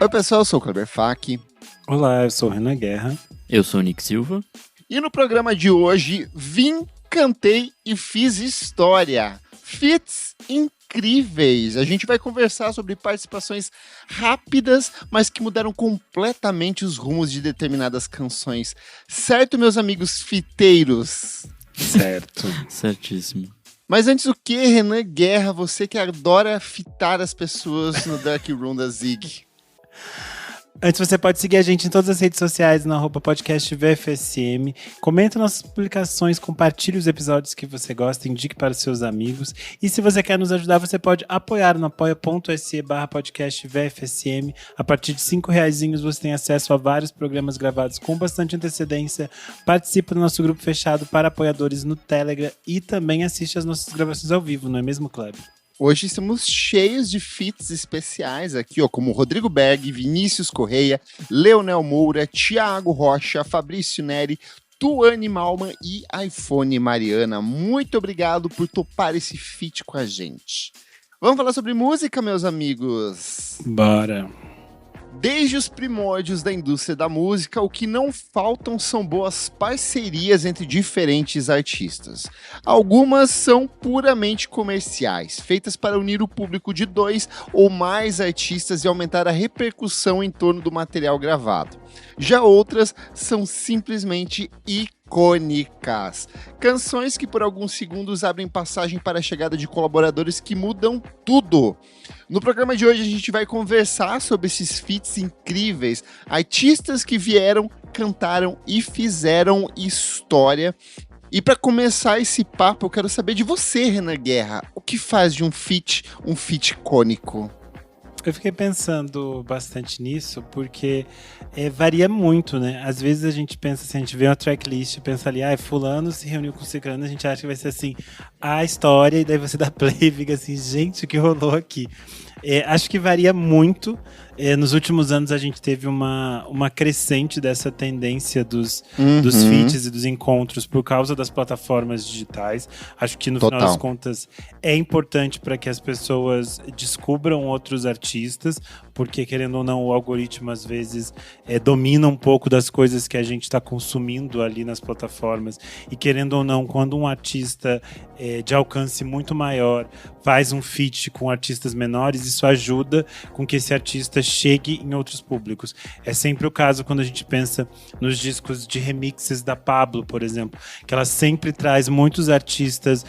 Oi pessoal, eu sou o Kleber Fak. Olá, eu sou o Renan Guerra. Eu sou o Nick Silva. E no programa de hoje, vim, cantei e fiz história. Feats incríveis. A gente vai conversar sobre participações rápidas, mas que mudaram completamente os rumos de determinadas canções. Certo, meus amigos fiteiros? Certo. Certíssimo. Mas antes o que, Renan Guerra, você que adora fitar as pessoas no Dark Room da Zig? Antes, você pode seguir a gente em todas as redes sociais, na @podcast VFSM. Comenta nossas publicações, compartilhe os episódios que você gosta, indique para os seus amigos. E se você quer nos ajudar, você pode apoiar no apoia.se/podcast VFSM. A partir de R$5 você tem acesso a vários programas gravados com bastante antecedência. Participa do nosso grupo fechado para apoiadores no Telegram e também assiste as nossas gravações ao vivo, não é mesmo, Kleber? Hoje estamos cheios de feats especiais aqui, ó, como Rodrigo Berg, Vinícius Correia, Leonel Moura, Thiago Rocha, Fabrício Neri, Tuane Malman e iPhone Mariana. Muito obrigado por topar esse feat com a gente. Vamos falar sobre música, meus amigos? Bora! Desde os primórdios da indústria da música, o que não faltam são boas parcerias entre diferentes artistas. Algumas são puramente comerciais, feitas para unir o público de 2 ou mais artistas e aumentar a repercussão em torno do material gravado. Já outras são simplesmente icônicas. Canções que por alguns segundos abrem passagem para a chegada de colaboradores que mudam tudo. No programa de hoje a gente vai conversar sobre esses feats incríveis, artistas que vieram, cantaram e fizeram história. E para começar esse papo, eu quero saber de você, Renan Guerra. O que faz de um feat icônico? Eu fiquei pensando bastante nisso, porque varia muito, né? Às vezes a gente pensa assim, a gente vê uma tracklist e pensa ali, fulano se reuniu com ciclano, a gente acha que vai ser assim, a história, e daí você dá play e fica assim, gente, o que rolou aqui? Acho que varia muito. Nos últimos anos a gente teve uma crescente dessa tendência dos feats e dos encontros por causa das plataformas digitais. Acho que no final das contas é importante para que as pessoas descubram outros artistas, porque querendo ou não o algoritmo às vezes domina um pouco das coisas que a gente está consumindo ali nas plataformas, e querendo ou não, quando um artista de alcance muito maior faz um feat com artistas menores, isso ajuda com que esse artista chegue em outros públicos. É sempre o caso quando a gente pensa nos discos de remixes da Pabllo, por exemplo, que ela sempre traz muitos artistas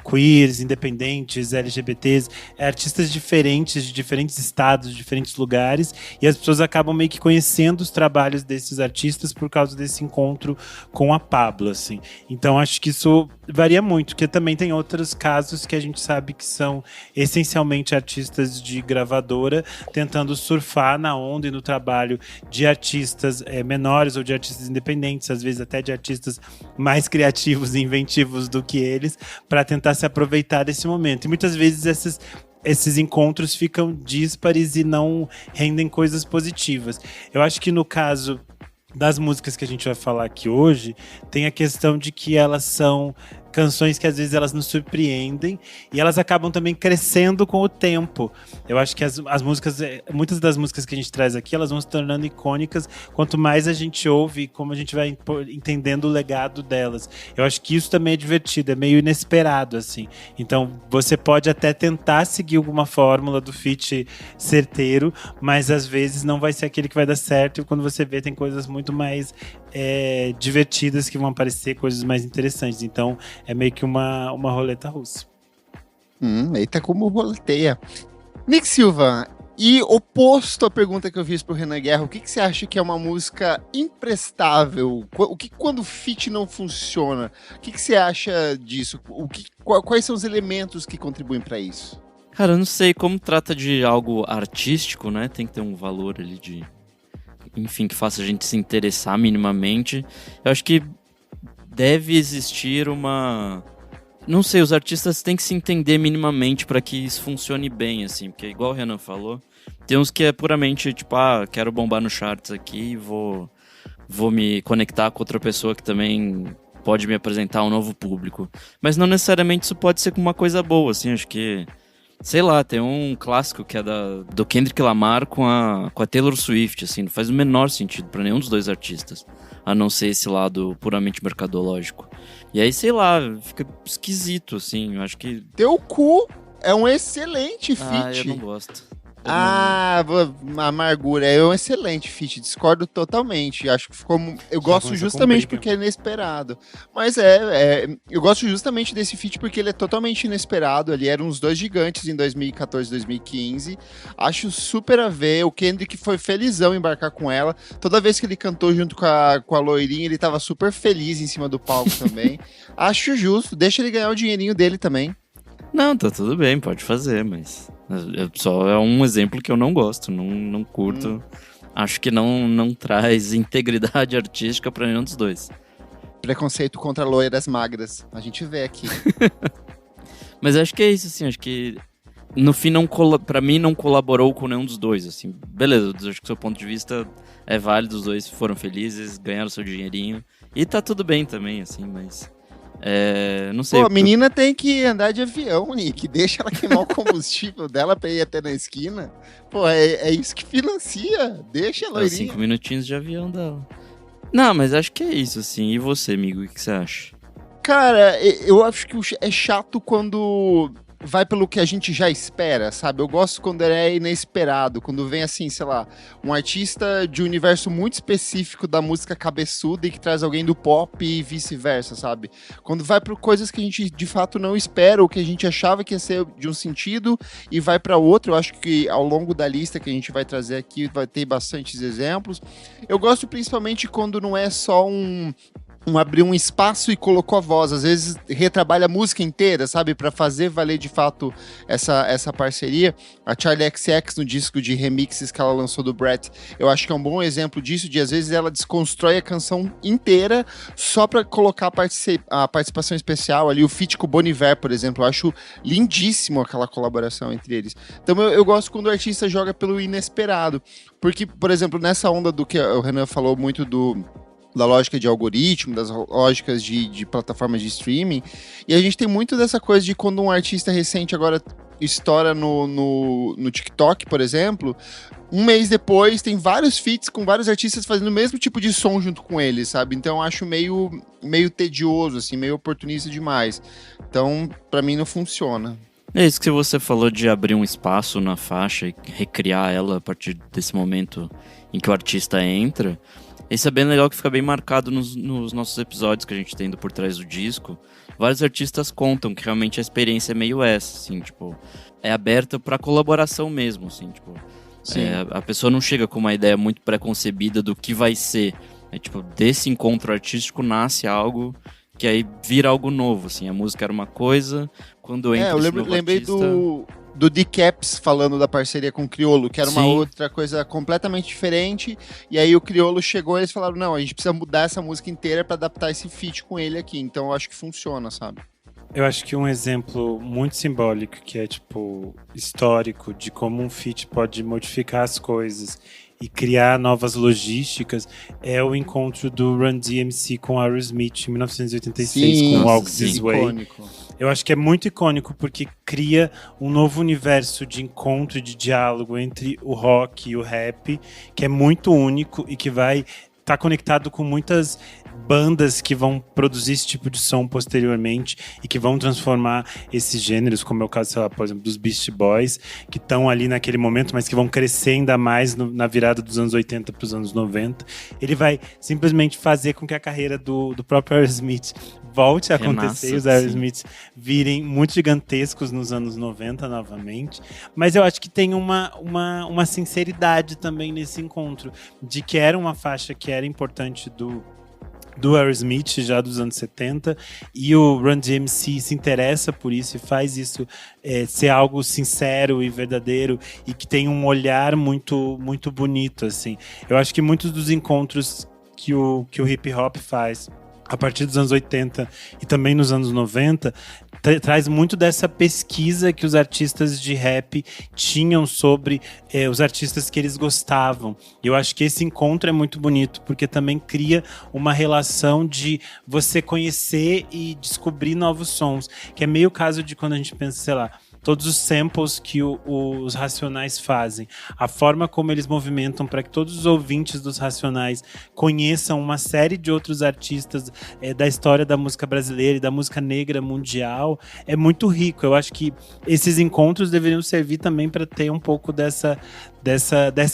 queers, independentes, LGBTs, artistas diferentes, de diferentes estados, de diferentes lugares, e as pessoas acabam meio que conhecendo os trabalhos desses artistas por causa desse encontro com a Pabllo, assim. Então acho que isso varia muito, porque também tem outros casos que a gente sabe que são essencialmente artistas de gravadora tentando surfar na onda e no trabalho de artistas menores ou de artistas independentes, às vezes até de artistas mais criativos e inventivos do que eles, para tentar se aproveitar desse momento. E muitas vezes esses encontros ficam díspares e não rendem coisas positivas. Eu acho que no caso das músicas que a gente vai falar aqui hoje, tem a questão de que elas são canções que às vezes elas nos surpreendem e elas acabam também crescendo com o tempo. Eu acho que as músicas, muitas das músicas que a gente traz aqui, elas vão se tornando icônicas quanto mais a gente ouve e como a gente vai entendendo o legado delas. Eu acho que isso também é divertido, é meio inesperado, assim. Então, você pode até tentar seguir alguma fórmula do feat certeiro, mas às vezes não vai ser aquele que vai dar certo, e quando você vê, tem coisas muito mais divertidas que vão aparecer, coisas mais interessantes. Então, é meio que uma roleta russa. Eita, como roleteia. Nick Silva, e oposto à pergunta que eu fiz pro Renan Guerra, o que você acha que é uma música imprestável? O que quando o feat não funciona? O que você acha disso? Quais são os elementos que contribuem para isso? Cara, eu não sei, como trata de algo artístico, né? Tem que ter um valor ali enfim, que faça a gente se interessar minimamente. Eu acho que deve existir uma... Não sei, os artistas têm que se entender minimamente para que isso funcione bem, assim. Porque igual o Renan falou, tem uns que é puramente, tipo, quero bombar no charts aqui e vou me conectar com outra pessoa que também pode me apresentar um novo público. Mas não necessariamente isso pode ser uma coisa boa, assim. Acho que Sei lá, tem um clássico que é do Kendrick Lamar com a Taylor Swift, assim, não faz o menor sentido pra nenhum dos dois artistas, a não ser esse lado puramente mercadológico. E aí, sei lá, fica esquisito, assim, eu acho que... Teu Cu é um excelente feat. Ah, eu não gosto. Amargura é um excelente feat, discordo totalmente. Acho que ficou. Eu gosto justamente porque é inesperado. Mas eu gosto justamente desse feat porque ele é totalmente inesperado. Ali eram os dois gigantes em 2014, 2015. Acho super a ver. O Kendrick foi felizão em embarcar com ela. Toda vez que ele cantou junto com a loirinha, ele tava super feliz em cima do palco também. Acho justo, deixa ele ganhar o dinheirinho dele também. Não, tá tudo bem, pode fazer, mas só é um exemplo que eu não gosto, não curto. Acho que não traz integridade artística pra nenhum dos dois. Preconceito contra loiras magras, a gente vê aqui. Mas acho que é isso, assim, acho que no fim, pra mim, não colaborou com nenhum dos dois, assim. Beleza, acho que o seu ponto de vista é válido, os dois foram felizes, ganharam seu dinheirinho, e tá tudo bem também, assim, mas... não sei. Pô, a menina tem que andar de avião, Nick. Deixa ela queimar o combustível dela pra ir até na esquina. Pô, é isso que financia. Deixa a loirinha. 5 minutinhos de avião dela. Não, mas acho que é isso, assim. E você, amigo, o que você acha? Cara, eu acho que é chato quando vai pelo que a gente já espera, sabe? Eu gosto quando é inesperado, quando vem assim, sei lá, um artista de um universo muito específico da música cabeçuda e que traz alguém do pop e vice-versa, sabe? Quando vai por coisas que a gente de fato não espera, ou que a gente achava que ia ser de um sentido e vai para outro. Eu acho que ao longo da lista que a gente vai trazer aqui vai ter bastantes exemplos. Eu gosto principalmente quando não é só abriu um espaço e colocou a voz, às vezes retrabalha a música inteira, sabe, para fazer valer de fato essa parceria. A Charli XCX no disco de remixes que ela lançou do Brett, eu acho que é um bom exemplo disso, de às vezes ela desconstrói a canção inteira só para colocar a participação especial ali, o feat com o Bon Iver, por exemplo. Eu acho lindíssimo aquela colaboração entre eles. Então eu gosto quando o artista joga pelo inesperado, porque, por exemplo, nessa onda do que o Renan falou muito da lógica de algoritmo, das lógicas de plataformas de streaming, e a gente tem muito dessa coisa de quando um artista recente agora estoura no TikTok, por exemplo, um mês depois tem vários feats com vários artistas fazendo o mesmo tipo de som junto com ele, sabe? Então eu acho meio tedioso, assim, meio oportunista demais. Então, pra mim não funciona. É isso que você falou de abrir um espaço na faixa e recriar ela a partir desse momento em que o artista entra. Isso é bem legal, que fica bem marcado nos nossos episódios que a gente tem do Por Trás do Disco. Vários artistas contam que realmente a experiência é meio essa, assim, tipo... É aberta pra colaboração mesmo, assim, tipo... a pessoa não chega com uma ideia muito pré-concebida do que vai ser. É tipo, desse encontro artístico nasce algo que aí vira algo novo, assim. A música era uma coisa, quando entra esse novo lembrei artista... do D-Caps falando da parceria com o Criolo, que era uma outra coisa completamente diferente, e aí o Criolo chegou e eles falaram, não, a gente precisa mudar essa música inteira pra adaptar esse feat com ele aqui, então eu acho que funciona, sabe? Eu acho que um exemplo muito simbólico, que é tipo histórico, de como um feat pode modificar as coisas e criar novas logísticas, é o encontro do Run DMC com Aerosmith em 1986, com Walk This Way. Icônico. Eu acho que é muito icônico porque cria um novo universo de encontro e de diálogo entre o rock e o rap, que é muito único e que vai estar conectado com muitas bandas que vão produzir esse tipo de som posteriormente e que vão transformar esses gêneros, como é o caso, sei lá, por exemplo, dos Beastie Boys, que estão ali naquele momento, mas que vão crescer ainda mais na virada dos anos 80 para os anos 90. Ele vai simplesmente fazer com que a carreira do próprio Aerosmith volte a acontecer e os Aerosmith virem muito gigantescos nos anos 90 novamente. Mas eu acho que tem uma sinceridade também nesse encontro, de que era uma faixa que era importante do Aerosmith já dos anos 70, e o Run DMC se interessa por isso e faz isso ser algo sincero e verdadeiro e que tem um olhar muito, muito bonito, assim. Eu acho que muitos dos encontros que o hip hop faz a partir dos anos 80 e também nos anos 90, traz muito dessa pesquisa que os artistas de rap tinham sobre os artistas que eles gostavam. E eu acho que esse encontro é muito bonito, porque também cria uma relação de você conhecer e descobrir novos sons, que é meio o caso de quando a gente pensa, sei lá, todos os samples que os Racionais fazem, a forma como eles movimentam para que todos os ouvintes dos Racionais conheçam uma série de outros artistas da história da música brasileira e da música negra mundial, é muito rico. Eu acho que esses encontros deveriam servir também para ter um pouco dessa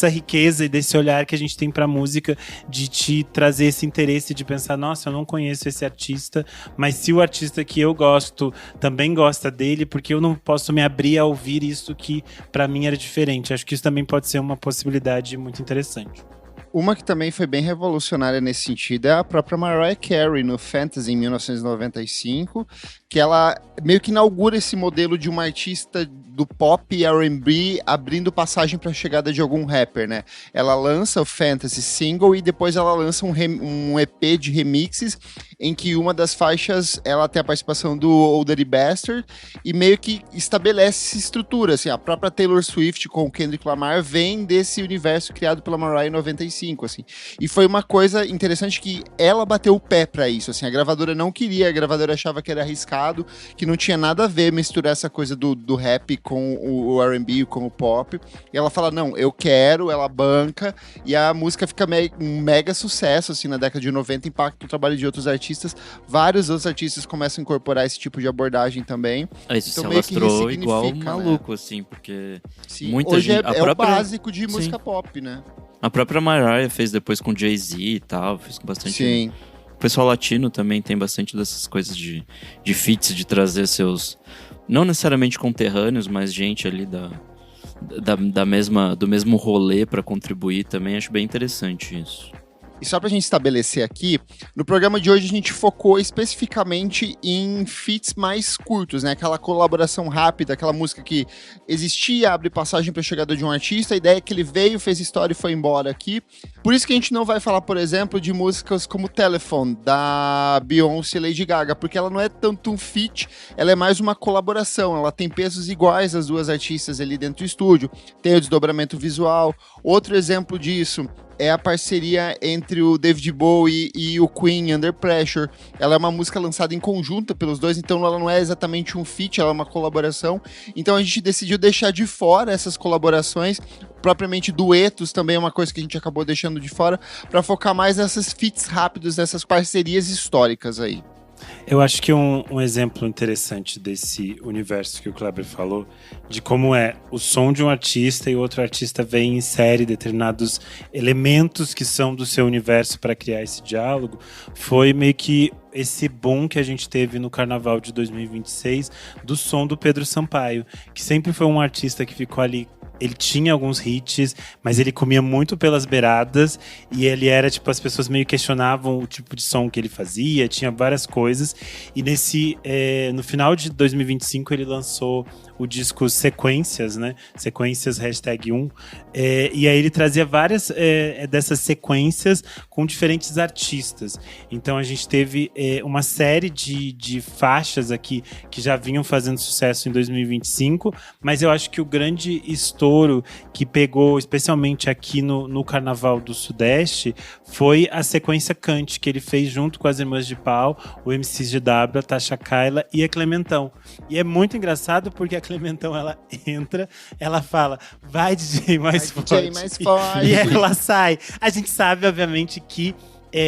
riqueza e desse olhar que a gente tem para a música, de te trazer esse interesse de pensar, nossa, eu não conheço esse artista, mas se o artista que eu gosto também gosta dele, porque eu não posso me abrir a ouvir isso que para mim era diferente. Acho que isso também pode ser uma possibilidade muito interessante. Uma que também foi bem revolucionária nesse sentido é a própria Mariah Carey no Fantasy em 1995, que ela meio que inaugura esse modelo de uma artista do pop e R&B abrindo passagem para a chegada de algum rapper, né? Ela lança o Fantasy single e depois ela lança um EP de remixes em que uma das faixas ela tem a participação do Old Dirty Bastard e meio que estabelece essa estrutura, assim, a própria Taylor Swift com o Kendrick Lamar vem desse universo criado pela Mariah em 95, assim. E foi uma coisa interessante que ela bateu o pé para isso, assim, a gravadora não queria, a gravadora achava que era arriscado, que não tinha nada a ver misturar essa coisa do rap com o R&B, com o pop, e ela fala, não, eu quero, ela banca, e a música fica um mega sucesso, assim, na década de 90, impacta o trabalho de outros artistas, vários outros artistas começam a incorporar esse tipo de abordagem também. Isso então, se meio que alastrou igual um né? maluco, assim, porque Sim, muita hoje gente... é o básico de música pop, né? A própria Mariah fez depois com Jay-Z e tal, fez com bastante... Sim. O pessoal latino também tem bastante dessas coisas de feats, de trazer seus... Não necessariamente conterrâneos, mas gente ali do mesmo rolê para contribuir também. Acho bem interessante isso. E só pra gente estabelecer aqui, no programa de hoje a gente focou especificamente em feats mais curtos, né? Aquela colaboração rápida, aquela música que existia, abre passagem pra chegada de um artista, a ideia é que ele veio, fez história e foi embora aqui. Por isso que a gente não vai falar, por exemplo, de músicas como Telephone, da Beyoncé e Lady Gaga, porque ela não é tanto um feat, ela é mais uma colaboração, ela tem pesos iguais as duas artistas ali dentro do estúdio, tem o desdobramento visual. Outro exemplo disso é a parceria entre o David Bowie e o Queen, Under Pressure. Ela é uma música lançada em conjunto pelos dois, então ela não é exatamente um feat, ela é uma colaboração. Então a gente decidiu deixar de fora essas colaborações, propriamente duetos também é uma coisa que a gente acabou deixando de fora, para focar mais nessas feats rápidos, nessas parcerias históricas aí. Eu acho que um exemplo interessante desse universo que o Kleber falou, de como é o som de um artista e o outro artista vem e insere determinados elementos que são do seu universo para criar esse diálogo, foi meio que esse boom que a gente teve no Carnaval de 2026 do som do Pedro Sampaio, que sempre foi um artista que ficou ali. Ele tinha alguns hits, mas ele comia muito pelas beiradas e ele era, tipo, as pessoas meio questionavam o tipo de som que ele fazia, tinha várias coisas. E no final de 2025 ele lançou o disco Sequências, né? Sequências #1. E aí ele trazia várias dessas sequências com diferentes artistas. Então a gente teve uma série de faixas aqui que já vinham fazendo sucesso em 2025, mas eu acho que o grande estouro que pegou, especialmente aqui no Carnaval do Sudeste, foi a sequência Cante, que ele fez junto com as Irmãs de Pau, o MCGW, a Tasha Kayla e a Clementão. E é muito engraçado porque a Clementão, ela entra, ela fala, vai DJ mais forte. DJ mais forte. E ela sai. A gente sabe, obviamente, que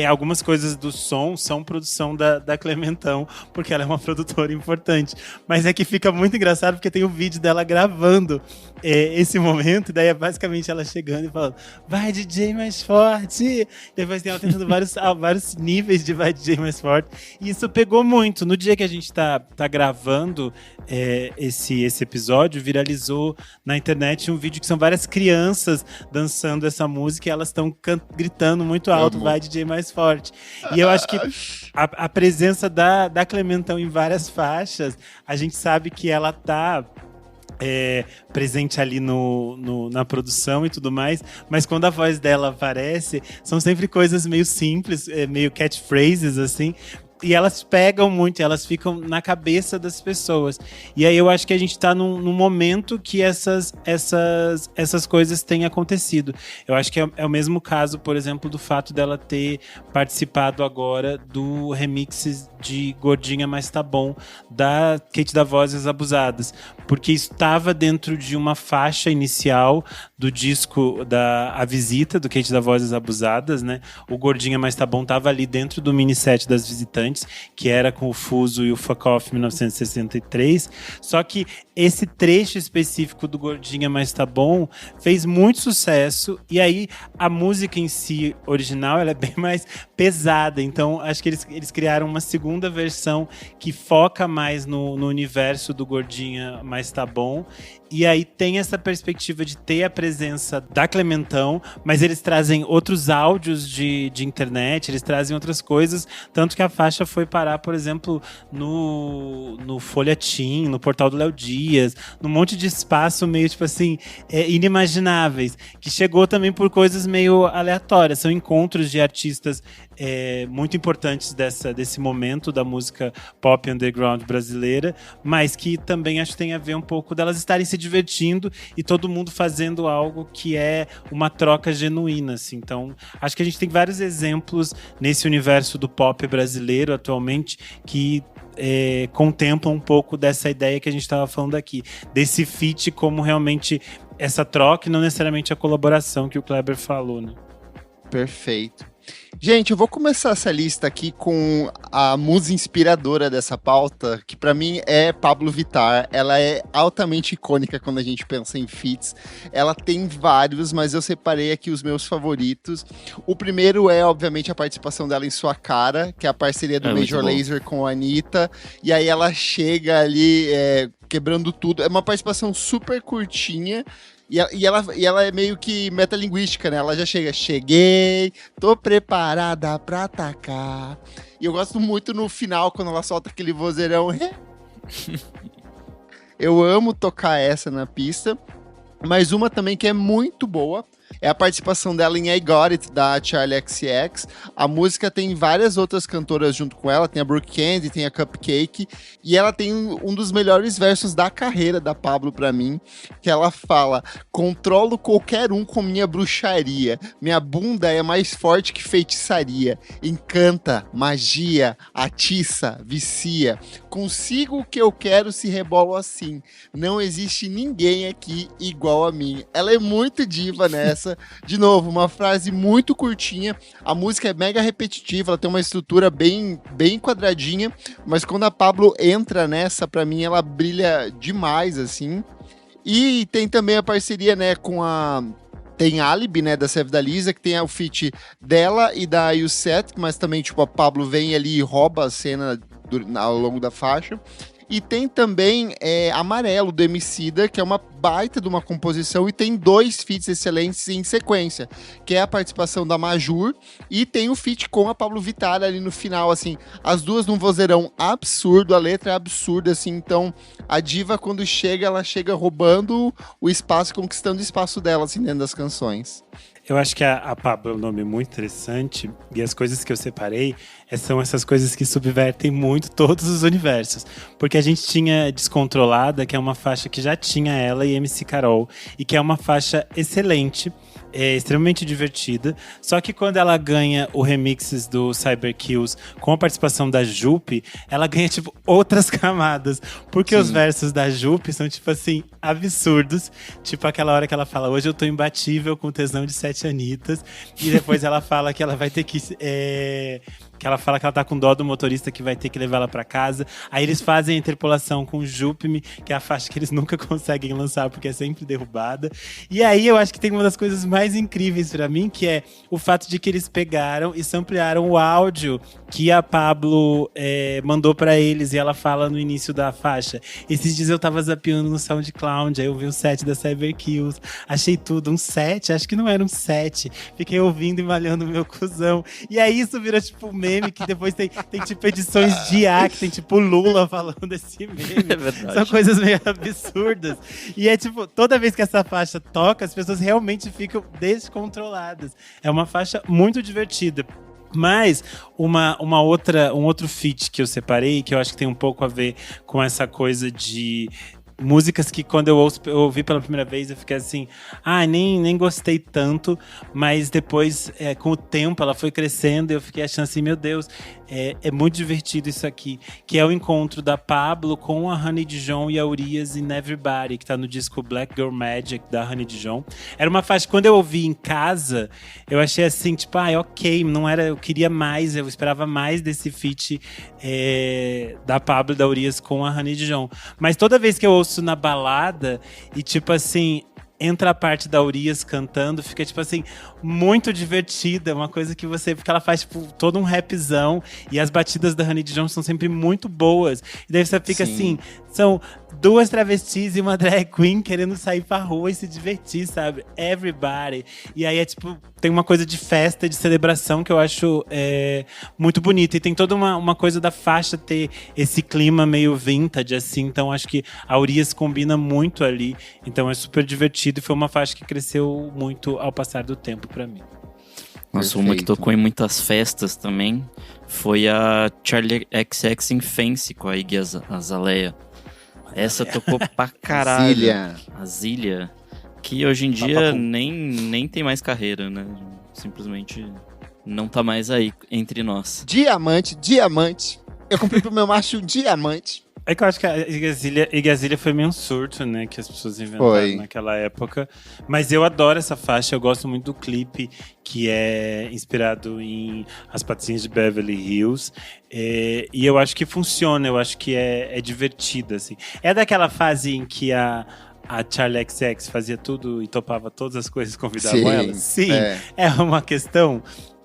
algumas coisas do som são produção da Clementão, porque ela é uma produtora importante. Mas é que fica muito engraçado porque tem o vídeo dela gravando esse momento, e daí é basicamente ela chegando e falando, vai DJ mais forte! Depois tem ela tentando vários níveis de vai DJ mais forte. E isso pegou muito. No dia que a gente tá gravando esse episódio, viralizou na internet um vídeo que são várias crianças dançando essa música e elas estão gritando muito alto, vai DJ mais forte. E eu acho que a presença da Clementão em várias faixas, a gente sabe que ela tá presente ali na produção e tudo mais, mas quando a voz dela aparece, são sempre coisas meio simples, meio catchphrases, assim, e elas pegam muito, elas ficam na cabeça das pessoas. E aí eu acho que a gente tá num momento que essas coisas têm acontecido. Eu acho que é o mesmo caso, por exemplo, do fato dela ter participado agora do remix de Gordinha Mas Tá Bom, da Kate da Vozes Abusadas. Porque estava dentro de uma faixa inicial do disco da A Visita, do Kate da Vozes Abusadas, né? O Gordinha Mas Tá Bom tava ali dentro do mini set das Visitantes, que era com o Fuso e o Fuck Off 1963. Só que esse trecho específico do Gordinha Mas Tá Bom fez muito sucesso, e aí a música em si, original, ela é bem mais pesada. Então acho que eles criaram uma segunda versão que foca mais no universo do Gordinha Mas Tá Bom. E aí tem essa perspectiva de ter a presença da Clementão, mas eles trazem outros áudios de internet, eles trazem outras coisas, tanto que a faixa foi parar, por exemplo, no Folha Team, no portal do Léo Dias, num monte de espaço meio, tipo assim, inimagináveis, que chegou também por coisas meio aleatórias. São encontros de artistas muito importantes desse momento da música pop underground brasileira, mas que também acho que tem a ver um pouco delas estarem se divertindo e todo mundo fazendo algo que é uma troca genuína, assim. Então, acho que a gente tem vários exemplos nesse universo do pop brasileiro atualmente que contemplam um pouco dessa ideia que a gente estava falando aqui, desse feat como realmente essa troca e não necessariamente a colaboração que o Kleber falou, né? Perfeito. Gente, eu vou começar essa lista aqui com a musa inspiradora dessa pauta, que pra mim é Pabllo Vittar. Ela é altamente icônica quando a gente pensa em feats. Ela tem vários, mas eu separei aqui os meus favoritos. O primeiro é, obviamente, a participação dela em Sua Cara, que é a parceria do Major Lazer com a Anitta. E aí ela chega ali quebrando tudo. É uma participação super curtinha. E ela é meio que metalinguística, né? Ela já cheguei, tô preparada pra atacar. E eu gosto muito no final, quando ela solta aquele vozeirão. Eu amo tocar essa na pista. Mas uma também que é muito boa é a participação dela em I Got It, da Charli XCX. A música tem várias outras cantoras junto com ela, tem a Brooke Candy, tem a Cupcake, e ela tem um dos melhores versos da carreira da Pabllo pra mim, que ela fala: controlo qualquer um com minha bruxaria, minha bunda é mais forte que feitiçaria, encanta, magia, atiça, vicia, consigo o que eu quero se rebolo assim, não existe ninguém aqui igual a mim. Ela é muito diva nessa. De novo, uma frase muito curtinha. A música é mega repetitiva, ela tem uma estrutura bem quadradinha, mas quando a Pabllo entra nessa, pra mim, ela brilha demais, assim. E tem também a parceria, né, tem Alibi, né, da Save da Lisa, que tem o feat dela e da Youssef, mas também, tipo, a Pabllo vem ali e rouba a cena ao longo da faixa. E tem também Amarelo, do Emicida, que é uma baita de uma composição, e tem 2 feats excelentes em sequência, que é a participação da Majur e tem o feat com a Pabllo Vittar ali no final, assim, as duas num vozeirão absurdo, a letra é absurda, assim, então a diva, quando chega, ela chega roubando o espaço, conquistando o espaço dela, assim, dentro das canções. Eu acho que a Pabllo é um nome muito interessante, e as coisas que eu separei são essas coisas que subvertem muito todos os universos. Porque a gente tinha Descontrolada, que é uma faixa que já tinha ela e MC Carol, e que é uma faixa excelente, extremamente divertida. Só que quando ela ganha o remix do Cyber Kills com a participação da Jupe, ela ganha, tipo, outras camadas. Porque os versos da Jupe são, tipo assim, absurdos. Tipo aquela hora que ela fala: hoje eu tô imbatível com tesão de 7 anitas. E depois ela fala que ela vai ter que... que ela fala que ela tá com dó do motorista que vai ter que levar ela pra casa. Aí eles fazem a interpolação com Jupe-me, que é a faixa que eles nunca conseguem lançar porque é sempre derrubada. E aí eu acho que tem uma das coisas mais incríveis pra mim, que é o fato de que eles pegaram e samplearam o áudio que a Pabllo mandou pra eles, e ela fala no início da faixa: esses dias eu tava zapeando no SoundCloud, aí eu vi o set da Cyber Kills, achei tudo um set, acho que não era um set, fiquei ouvindo e malhando o meu cuzão. E aí isso vira tipo meme, que depois tem tipo edições de IA, que tem tipo Lula falando esse meme. É verdade. São coisas meio absurdas. E é tipo, toda vez que essa faixa toca, as pessoas realmente ficam descontroladas. É uma faixa muito divertida. Mas um outro feat que eu separei, que eu acho que tem um pouco a ver com essa coisa de músicas que quando eu ouvi pela primeira vez, eu fiquei assim, nem gostei tanto, mas depois, com o tempo, ela foi crescendo e eu fiquei achando assim, meu Deus, é muito divertido isso aqui, que é o encontro da Pablo com a Honey Dijon e a Urias in Everybody, que tá no disco Black Girl Magic, da Honey Dijon. Era uma faixa, quando eu ouvi em casa, eu achei assim, tipo, ok, não era, eu queria mais, eu esperava mais desse feat da Pablo e da Urias com a Honey Dijon. Mas toda vez que eu ouço na balada e tipo assim, entra a parte da Urias cantando, fica tipo assim, muito divertida, uma coisa que porque ela faz tipo todo um rapzão e as batidas da Honey Dijon são sempre muito boas. E daí você fica assim, são duas travestis e uma drag queen querendo sair pra rua e se divertir, sabe? Everybody. E aí tipo, tem uma coisa de festa, de celebração que eu acho muito bonita. E tem toda uma coisa da faixa ter esse clima meio vintage, assim. Então acho que a Urias combina muito ali. Então é super divertido e foi uma faixa que cresceu muito ao passar do tempo pra mim. Nossa, uma que tocou em muitas festas também foi a Charli XX em Fancy com a Iggy Azalea. Essa tocou pra caralho. Azalea. Que hoje em dia nem tem mais carreira, né? Simplesmente não tá mais aí entre nós. Diamante. Eu comprei pro meu macho um diamante. É que eu acho que a Iggy Azalea foi meio um surto, né? Que as pessoas inventaram naquela época. Mas eu adoro essa faixa, eu gosto muito do clipe, que é inspirado em As Patricinhas de Beverly Hills. E eu acho que funciona, eu acho que é divertida, assim. É daquela fase em que a Charli XX fazia tudo e topava todas as coisas, convidavam ela? Sim, é uma questão,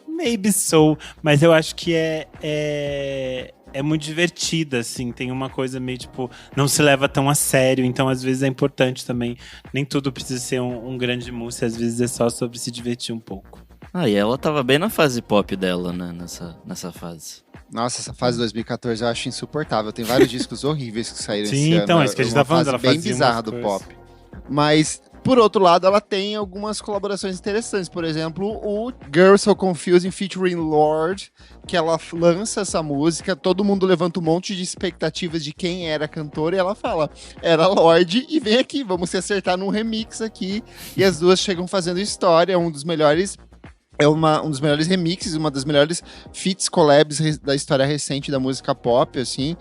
maybe so, mas eu acho que é muito divertida, assim, tem uma coisa meio, tipo, não se leva tão a sério, então às vezes é importante também, nem tudo precisa ser um grande mousse, às vezes é só sobre se divertir um pouco. E ela tava bem na fase pop dela, né, nessa fase. Nossa, essa fase de 2014 eu acho insuportável, tem vários discos horríveis que saíram esse ano. Então, é isso que a gente tá falando, ela bem bizarra do pop. Mas, por outro lado, ela tem algumas colaborações interessantes. Por exemplo, o Girls So Confusing featuring Lorde, que ela lança essa música, todo mundo levanta um monte de expectativas de quem era a cantora, e ela fala, era Lorde, e vem aqui, vamos se acertar num remix aqui. E as duas chegam fazendo história, um dos melhores remixes, uma das melhores feats, collabs da história recente da música pop, assim.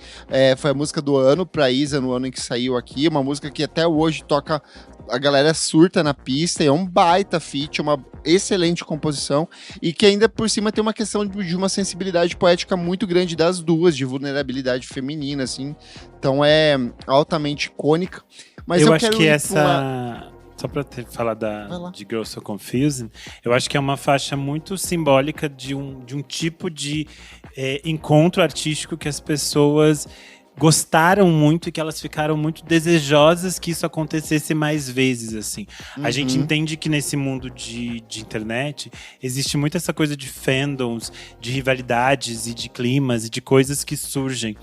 Foi a música do ano pra Isa, no ano em que saiu aqui, uma música que até hoje toca, a galera surta na pista, e é um baita feat, uma excelente composição, e que ainda por cima tem uma questão de uma sensibilidade poética muito grande das duas, de vulnerabilidade feminina, assim. Então é altamente icônica. Mas eu acho que essa... Só pra falar de Girls So Confusing, eu acho que é uma faixa muito simbólica de um tipo de encontro artístico que as pessoas gostaram muito e que elas ficaram muito desejosas que isso acontecesse mais vezes, assim. A gente entende que nesse mundo de internet existe muito essa coisa de fandoms, de rivalidades e de climas e de coisas que surgem.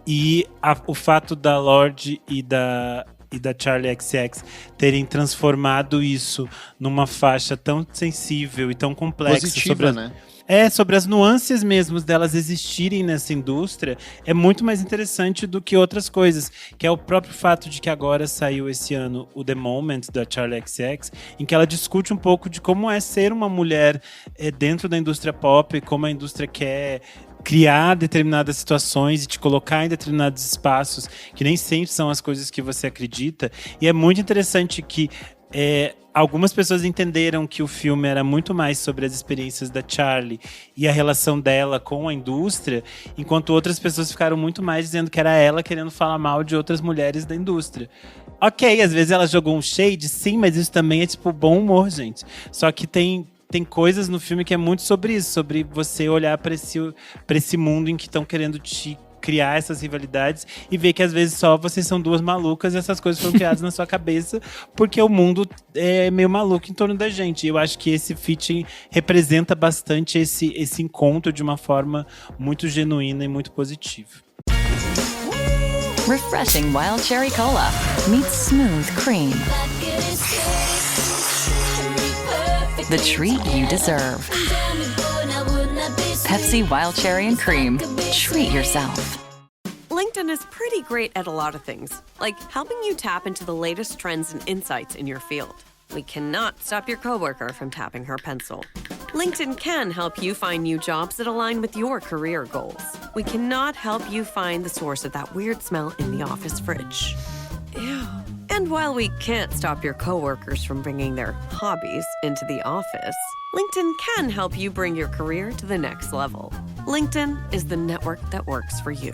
E o fato da Lorde e da Charli XX terem transformado isso numa faixa tão sensível e tão complexa. Positiva, né? Sobre as nuances mesmo delas existirem nessa indústria, é muito mais interessante do que outras coisas, que é o próprio fato de que agora saiu esse ano o The Moment, da Charli XX, em que ela discute um pouco de como é ser uma mulher dentro da indústria pop, como a indústria quer criar determinadas situações e te colocar em determinados espaços que nem sempre são as coisas que você acredita. E é muito interessante que algumas pessoas entenderam que o filme era muito mais sobre as experiências da Charli e a relação dela com a indústria, enquanto outras pessoas ficaram muito mais dizendo que era ela querendo falar mal de outras mulheres da indústria. Ok, às vezes ela jogou um shade, sim, mas isso também é tipo bom humor, gente. Só que tem coisas no filme que é muito sobre isso, sobre você olhar para esse mundo em que estão querendo te criar essas rivalidades e ver que às vezes só vocês são duas malucas e essas coisas foram criadas na sua cabeça porque o mundo é meio maluco em torno da gente. E eu acho que esse feat representa bastante esse encontro de uma forma muito genuína e muito positiva. Refreshing Wild Cherry Cola meets smooth cream. The treat you deserve. Pepsi Wild Cherry and Cream. Treat yourself. LinkedIn is pretty great at a lot of things, like helping you tap into the latest trends and insights in your field. We cannot stop your coworker from tapping her pencil. LinkedIn can help you find new jobs that align with your career goals. We cannot help you find the source of that weird smell in the office fridge. Ew. And while we can't stop your coworkers from bringing their hobbies into the office, LinkedIn can help you bring your career to the next level. LinkedIn is the network that works for you.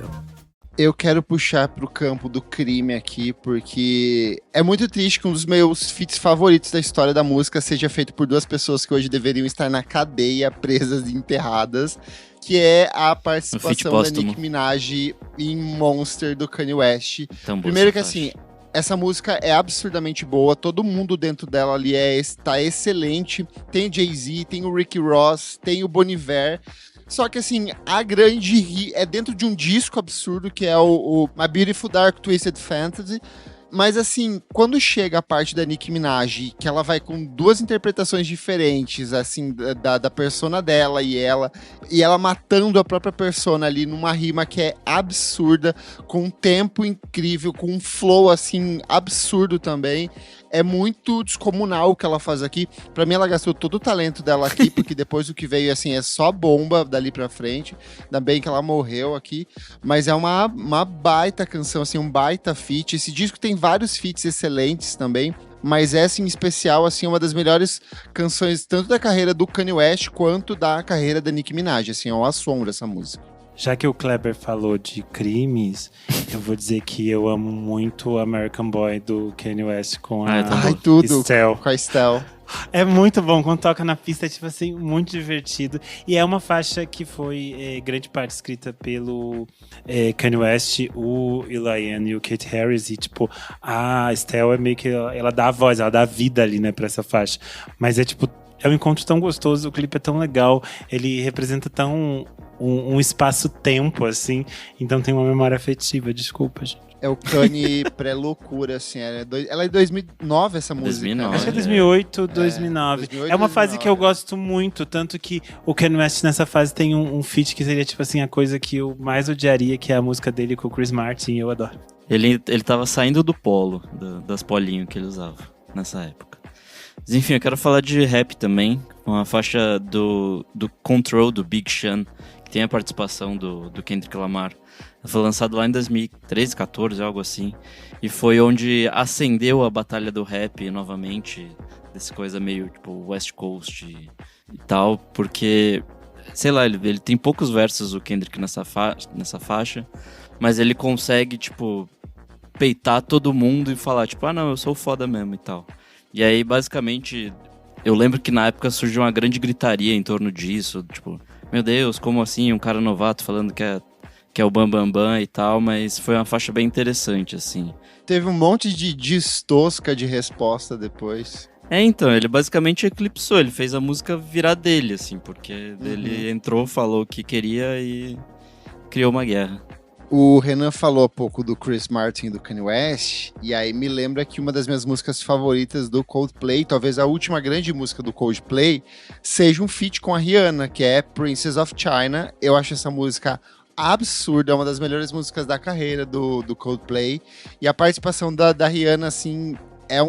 Eu quero puxar pro campo do crime aqui, porque é muito triste que um dos meus feats favoritos da história da música seja feito por duas pessoas que hoje deveriam estar na cadeia, presas e enterradas, que é a participação da Nicki Minaj em Monster, do Kanye West. Primeiro que assim, essa música é absurdamente boa, todo mundo dentro dela ali tá excelente. Tem o Jay-Z, tem o Rick Ross, tem o Bon Iver. Só que assim, a grande é dentro de um disco absurdo que é o My Beautiful Dark Twisted Fantasy. Mas assim, quando chega a parte da Nicki Minaj, que ela vai com duas interpretações diferentes, assim, da persona dela e ela matando a própria persona ali numa rima que é absurda, com um tempo incrível, com um flow, assim, absurdo também. É muito descomunal o que ela faz aqui. Pra mim, ela gastou todo o talento dela aqui, porque depois o que veio, assim, é só bomba dali pra frente. Ainda bem que ela morreu aqui. Mas é uma baita canção, assim, um baita feat. Esse disco tem vários feats excelentes também. Mas essa em especial, assim, é uma das melhores canções, tanto da carreira do Kanye West, quanto da carreira da Nicki Minaj. Assim, é um assombro essa música. Já que o Kleber falou de crimes, eu vou dizer que eu amo muito American Boy do Kanye West com a Estelle. Com a Estelle. É muito bom, quando toca na pista é tipo assim, muito divertido. E é uma faixa que foi grande parte escrita pelo Kanye West, o Will.i.am e o Kate Harris. E tipo, a Estelle é meio que, ela dá a voz, ela dá a vida ali, né, pra essa faixa. Mas é tipo, é um encontro tão gostoso, o clipe é tão legal, ele representa tão um espaço-tempo, assim. Então tem uma memória afetiva, desculpa, gente. É o Kanye pré-loucura, assim. Ela é de 2009, essa música. 2009. Acho que é 2008, 2009. 2008, é uma fase 2009. que eu gosto muito, tanto que o Kanye West nessa fase tem um feat que seria, tipo assim, a coisa que eu mais odiaria, que é a música dele com o Chris Martin, e eu adoro. Ele tava saindo do polo, das polinhos que ele usava nessa época. Mas enfim, eu quero falar de rap também, com a faixa do Control, do Big Sean, que tem a participação do Kendrick Lamar. Foi lançado lá em 2013, 14, algo assim. E foi onde acendeu a batalha do rap novamente, dessa coisa meio tipo West Coast e tal, porque, sei lá, ele tem poucos versos, o Kendrick, nessa faixa, mas ele consegue, tipo, peitar todo mundo e falar, tipo, ah não, eu sou foda mesmo e tal. E aí, basicamente, eu lembro que na época surgiu uma grande gritaria em torno disso, tipo, meu Deus, como assim, um cara novato falando que é o Bambambam e tal, mas foi uma faixa bem interessante, assim. Teve um monte de distosca de resposta depois. Então, ele basicamente eclipsou, ele fez a música virar dele, assim, porque ele entrou, falou o que queria e criou uma guerra. O Renan falou há pouco do Chris Martin e do Kanye West, e aí me lembra que uma das minhas músicas favoritas do Coldplay, talvez a última grande música do Coldplay, seja um feat com a Rihanna, que é Princess of China. Eu acho essa música absurda, é uma das melhores músicas da carreira do Coldplay, e a participação da Rihanna, assim,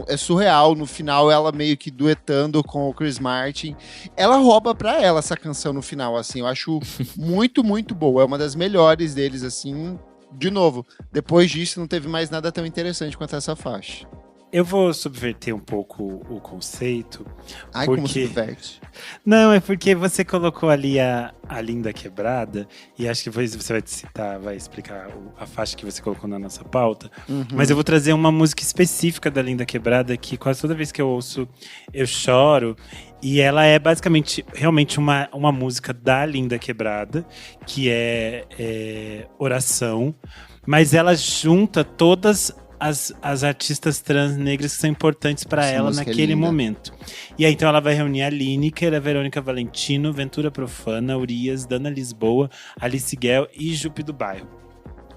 é surreal. No final, ela meio que duetando com o Chris Martin. Ela rouba pra ela essa canção no final, assim. Eu acho muito, muito boa. É uma das melhores deles, assim. De novo, depois disso, não teve mais nada tão interessante quanto essa faixa. Eu vou subverter um pouco o conceito. Ai, porque... como subverte. Não, é porque você colocou ali a Linda Quebrada, e acho que você vai citar, vai explicar a faixa que você colocou na nossa pauta. Mas eu vou trazer uma música específica da Linda Quebrada, que quase toda vez que eu ouço, eu choro. E ela é basicamente, realmente uma música da Linda Quebrada, que é oração, mas ela junta todas as artistas trans negras que são importantes para ela naquele momento. E aí, então, ela vai reunir a Lineker, a Verônica Valentino, Ventura Profana, Urias, Dana Lisboa, Alice Guel e Jupe do Bairro.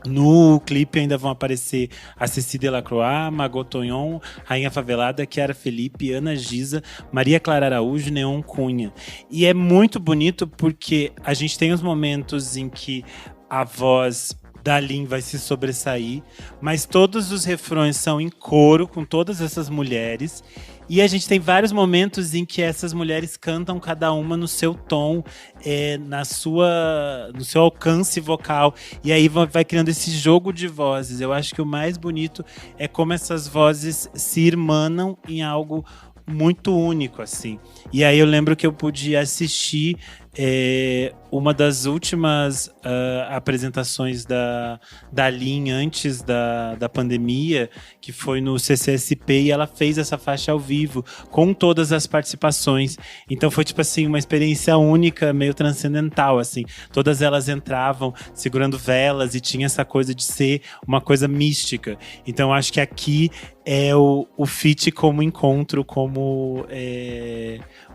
No clipe ainda vão aparecer a Ceci Delacroix, Margot Tonhon, Rainha Favelada, Chiara Felipe, Ana Gisa, Maria Clara Araújo, Neon Cunha. E é muito bonito porque a gente tem os momentos em que a voz da Lin vai se sobressair, mas todos os refrões são em coro com todas essas mulheres. E a gente tem vários momentos em que essas mulheres cantam cada uma no seu tom, no seu alcance vocal. E aí vai criando esse jogo de vozes. Eu acho que o mais bonito é como essas vozes se irmanam em algo muito único, assim. E aí eu lembro que eu pude assistir uma das últimas apresentações da Lin antes da pandemia, que foi no CCSP, e ela fez essa faixa ao vivo, com todas as participações. Então foi tipo assim, uma experiência única, meio transcendental, assim. Todas elas entravam segurando velas e tinha essa coisa de ser uma coisa mística. Então eu acho que aqui é o feat como encontro, como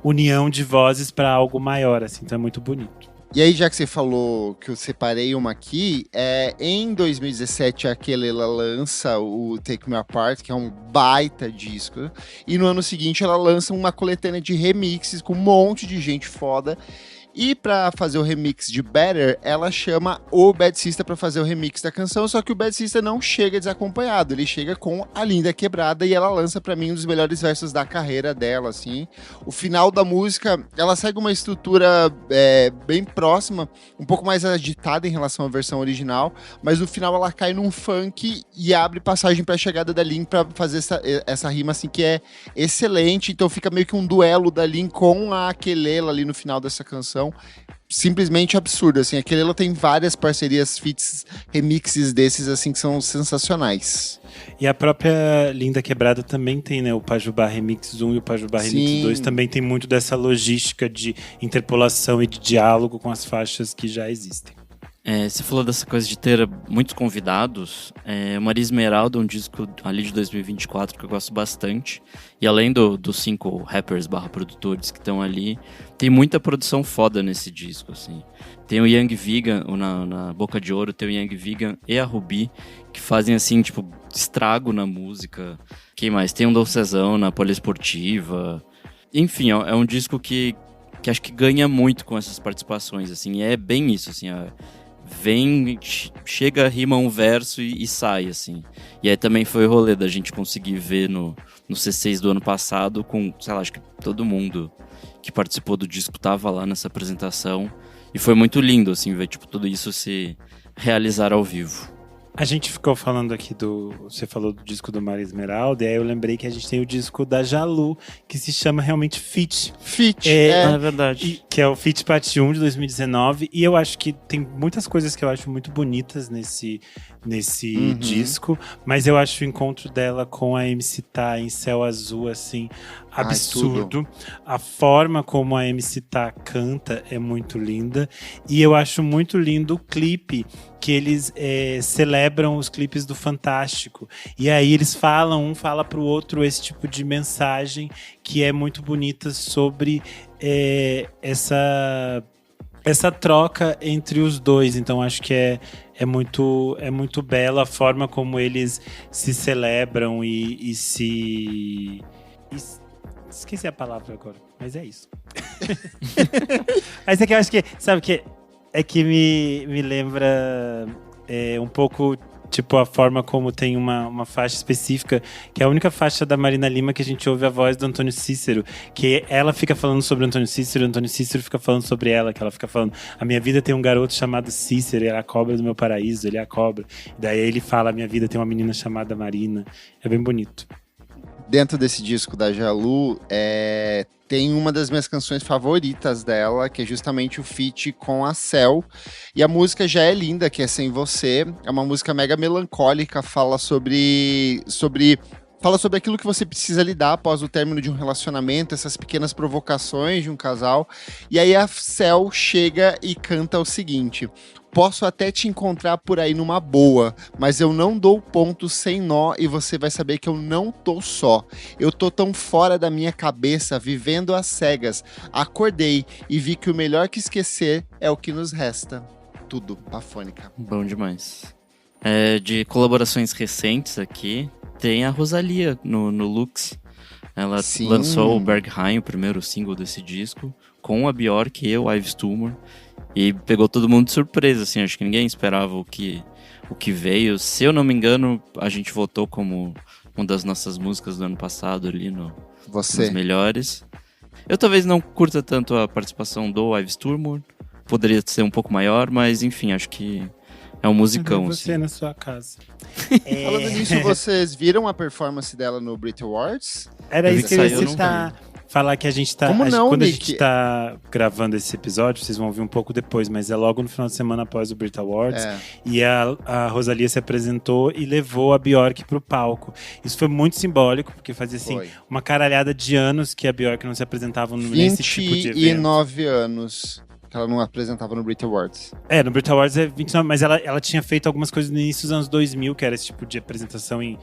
união de vozes para algo maior, assim. Então é muito bonito. E aí, já que você falou que eu separei uma aqui, em 2017 a Kelela lança o Take Me Apart, que é um baita disco, e no ano seguinte ela lança uma coletânea de remixes com um monte de gente foda. E pra fazer o remix de Better, ela chama o Bad Sister pra fazer o remix da canção, só que o Bad Sister não chega desacompanhado, ele chega com a Linda Quebrada e ela lança pra mim um dos melhores versos da carreira dela, assim. O final da música, ela segue uma estrutura bem próxima, um pouco mais agitada em relação à versão original, mas no final ela cai num funk e abre passagem pra chegada da Lin pra fazer essa rima, assim, que é excelente, então fica meio que um duelo da Lin com a Kelela ali no final dessa canção. Simplesmente absurdo, assim. A Kelela tem várias parcerias, feats, remixes desses, assim, que são sensacionais. E a própria Linda Quebrada também tem, né? O Pajubá Remix 1 e o Pajubá Remix 2 também tem muito dessa logística de interpolação e de diálogo com as faixas que já existem. Você falou dessa coisa de ter muitos convidados. Maria Esmeralda é um disco ali de 2024 que eu gosto bastante. E além dos 5 rappers / produtores que estão ali, tem muita produção foda nesse disco, assim. Tem o Young Vegan, na Boca de Ouro, tem o Young Vegan e a Rubi, que fazem, assim, tipo, estrago na música. Quem mais? Tem um Dolcezão na Poliesportiva. Enfim, é um disco que acho que ganha muito com essas participações, assim. E é bem isso, assim, chega, rima um verso e sai, assim. E aí também foi o rolê da gente conseguir ver no C6 do ano passado com, sei lá, acho que todo mundo que participou do disco tava lá nessa apresentação. E foi muito lindo, assim, ver, tipo, tudo isso se realizar ao vivo. A gente ficou falando aqui você falou do disco do Maria Esmeralda, e aí eu lembrei que a gente tem o disco da Jalu, que se chama realmente Feat. É verdade. Que é o Feat Parte 1 de 2019, e eu acho que tem muitas coisas que eu acho muito bonitas nesse disco, mas eu acho o encontro dela com a MC Tá em Céu Azul, assim, absurdo. A forma como a MC Tá canta é muito linda, e eu acho muito lindo o clipe, que eles celebram os clipes do Fantástico. E aí eles um fala pro outro esse tipo de mensagem que é muito bonita sobre essa troca entre os dois. Então acho que é muito bela a forma como eles se celebram e se... Esqueci a palavra agora, mas é isso. Mas é que eu acho que, sabe, que é que me lembra um pouco, tipo, a forma como tem uma faixa específica, que é a única faixa da Marina Lima que a gente ouve a voz do Antônio Cícero, que ela fica falando sobre o Antônio Cícero fica falando sobre ela, que ela fica falando: a minha vida tem um garoto chamado Cícero, ele é a cobra do meu paraíso, ele é a cobra. E daí ele fala: a minha vida tem uma menina chamada Marina. É bem bonito. Dentro desse disco da Jalu, tem uma das minhas canções favoritas dela, que é justamente o feat com a Cel. E a música já é linda, que é Sem Você. É uma música mega melancólica, fala sobre aquilo que você precisa lidar após o término de um relacionamento, essas pequenas provocações de um casal. E aí a Cel chega e canta o seguinte: posso até te encontrar por aí numa boa, mas eu não dou ponto sem nó e você vai saber que eu não tô só. Eu tô tão fora da minha cabeça, vivendo às cegas. Acordei e vi que o melhor que esquecer é o que nos resta. Tudo, Bafônica. Bom demais. De colaborações recentes aqui, tem a Rosalía no Lux. Ela Sim. lançou o Berghain, o primeiro single desse disco, com a Björk e o Yves Tumor. E pegou todo mundo de surpresa, assim, acho que ninguém esperava o que veio. Se eu não me engano, a gente votou como uma das nossas músicas do ano passado ali nos melhores. Eu talvez não curta tanto a participação do Yves Tumor, poderia ser um pouco maior, mas enfim, acho que é um musicão. Você assim. na sua casa. Falando nisso, vocês viram a performance dela no Brit Awards? Era Eu vi isso que que eu saiu, ia não citar. Falar que a gente tá. Como não, quando Nick? a gente tá gravando esse episódio, vocês vão ouvir um pouco depois, mas é logo no final de semana após o Brit Awards. E a Rosalía se apresentou e levou a Björk pro palco. Isso foi muito simbólico, porque fazia assim, uma caralhada de anos que a Björk não se apresentava nesse tipo de evento. 29 anos que ela não apresentava no Brit Awards. No Brit Awards é 29, mas ela tinha feito algumas coisas no início dos anos 2000, que era esse tipo de apresentação em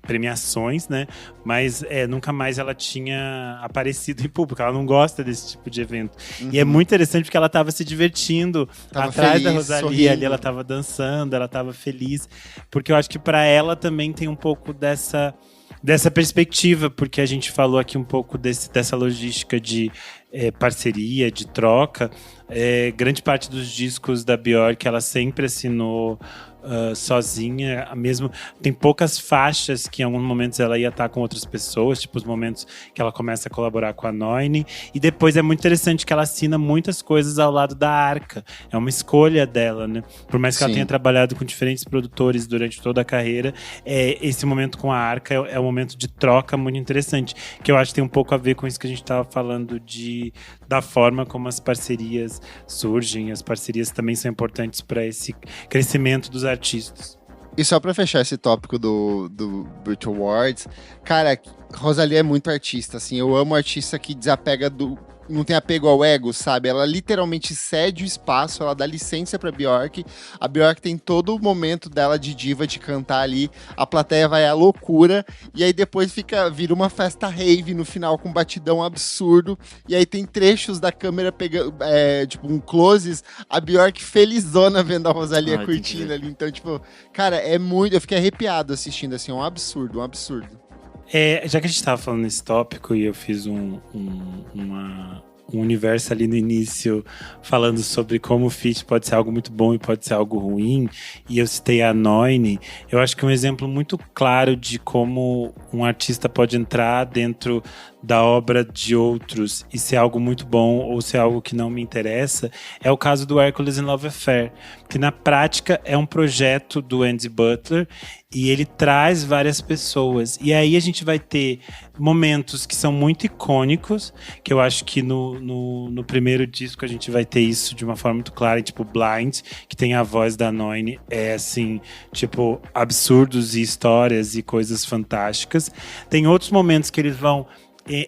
premiações, né? Mas nunca mais ela tinha aparecido em público. Ela não gosta desse tipo de evento. E é muito interessante porque ela estava se divertindo atrás da Rosalía ali, ela estava dançando, ela estava feliz. Porque eu acho que para ela também tem um pouco dessa perspectiva, porque a gente falou aqui um pouco dessa logística de parceria, de troca. Grande parte dos discos da Björk ela sempre assinou sozinha, mesmo tem poucas faixas que em alguns momentos ela ia estar com outras pessoas, tipo os momentos que ela começa a colaborar com a Noine, e depois é muito interessante que ela assina muitas coisas ao lado da Arca, é uma escolha dela, né? Por mais que ela tenha trabalhado com diferentes produtores durante toda a carreira, esse momento com a Arca é um momento de troca muito interessante, que eu acho que tem um pouco a ver com isso que a gente estava falando da forma como as parcerias surgem. As parcerias também são importantes para esse crescimento dos artistas. E só pra fechar esse tópico do Brit Awards, cara, Rosalía é muito artista, assim, eu amo artista que desapega não tem apego ao ego, sabe? Ela literalmente cede o espaço, ela dá licença pra Björk. A Björk tem todo o momento dela de diva, de cantar ali, a plateia vai à loucura, e aí depois vira uma festa rave no final com um batidão absurdo, e aí tem trechos da câmera pegando, tipo, um closes, a Björk felizona vendo a Rosalía curtindo ali, então, tipo, cara, eu fiquei arrepiado assistindo, assim, um absurdo. Já que a gente estava falando nesse tópico e eu fiz um universo ali no início falando sobre como o feat pode ser algo muito bom e pode ser algo ruim, e eu citei a Noine, eu acho que é um exemplo muito claro de como um artista pode entrar dentro da obra de outros e ser algo muito bom ou ser algo que não me interessa, é o caso do Hercules in Love Affair, que na prática é um projeto do Andy Butler e ele traz várias pessoas. E aí a gente vai ter momentos que são muito icônicos, que eu acho que no primeiro disco a gente vai ter isso de uma forma muito clara, tipo Blind, que tem a voz da Noine, assim, tipo, absurdos e histórias e coisas fantásticas. Tem outros momentos que eles vão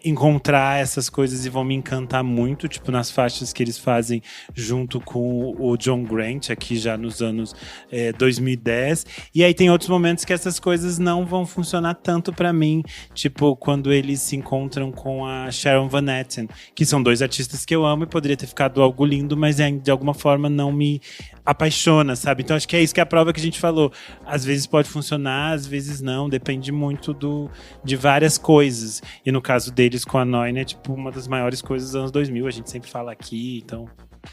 encontrar essas coisas e vão me encantar muito, tipo nas faixas que eles fazem junto com o John Grant, aqui já nos anos 2010, e aí tem outros momentos que essas coisas não vão funcionar tanto pra mim, tipo quando eles se encontram com a Sharon Van Etten, que são dois artistas que eu amo e poderia ter ficado algo lindo, mas de alguma forma não me apaixona, sabe? Então acho que é isso que é a prova que a gente falou, às vezes pode funcionar, às vezes não, depende muito de várias coisas, e no caso deles com a Noine é tipo uma das maiores coisas dos anos 2000, a gente sempre fala aqui, então...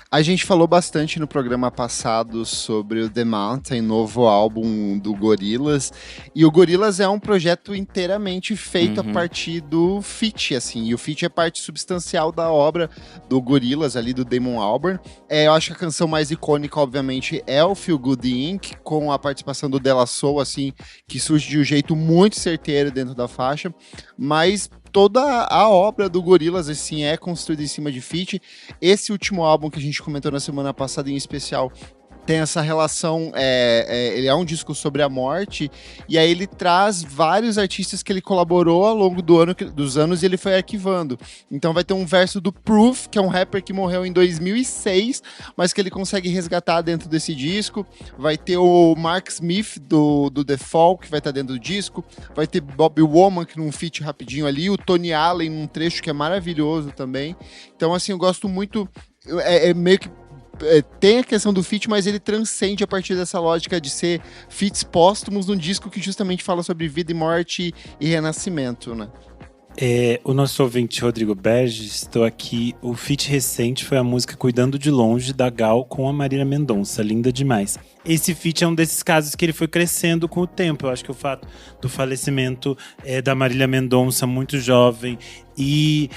A gente falou bastante no programa passado sobre o The Mountain, novo álbum do Gorillaz, e o Gorillaz é um projeto inteiramente feito a partir do feat, assim, e o feat é parte substancial da obra do Gorillaz, ali do Damon Albarn. Eu acho que a canção mais icônica, obviamente, é o Feel Good Inc., com a participação do De La Soul, assim, que surge de um jeito muito certeiro dentro da faixa, mas toda a obra do Gorillaz, assim, é construída em cima de feat. Esse último álbum que a gente comentou na semana passada, em especial, tem essa relação, ele é um disco sobre a morte, e aí ele traz vários artistas que ele colaborou ao longo dos anos e ele foi arquivando. Então vai ter um verso do Proof, que é um rapper que morreu em 2006, mas que ele consegue resgatar dentro desse disco. Vai ter o Mark Smith do The Fall, que vai estar dentro do disco. Vai ter Bobby Womack num feat rapidinho ali, o Tony Allen num trecho que é maravilhoso também. Então, assim, eu gosto muito, meio que tem a questão do feat, mas ele transcende a partir dessa lógica de ser feats póstumos num disco que justamente fala sobre vida e morte e renascimento, né? O nosso ouvinte Rodrigo Berges, estou aqui. O feat recente foi a música Cuidando de Longe, da Gal com a Marília Mendonça. Linda demais. Esse feat é um desses casos que ele foi crescendo com o tempo. Eu acho que o fato do falecimento da Marília Mendonça, muito jovem, e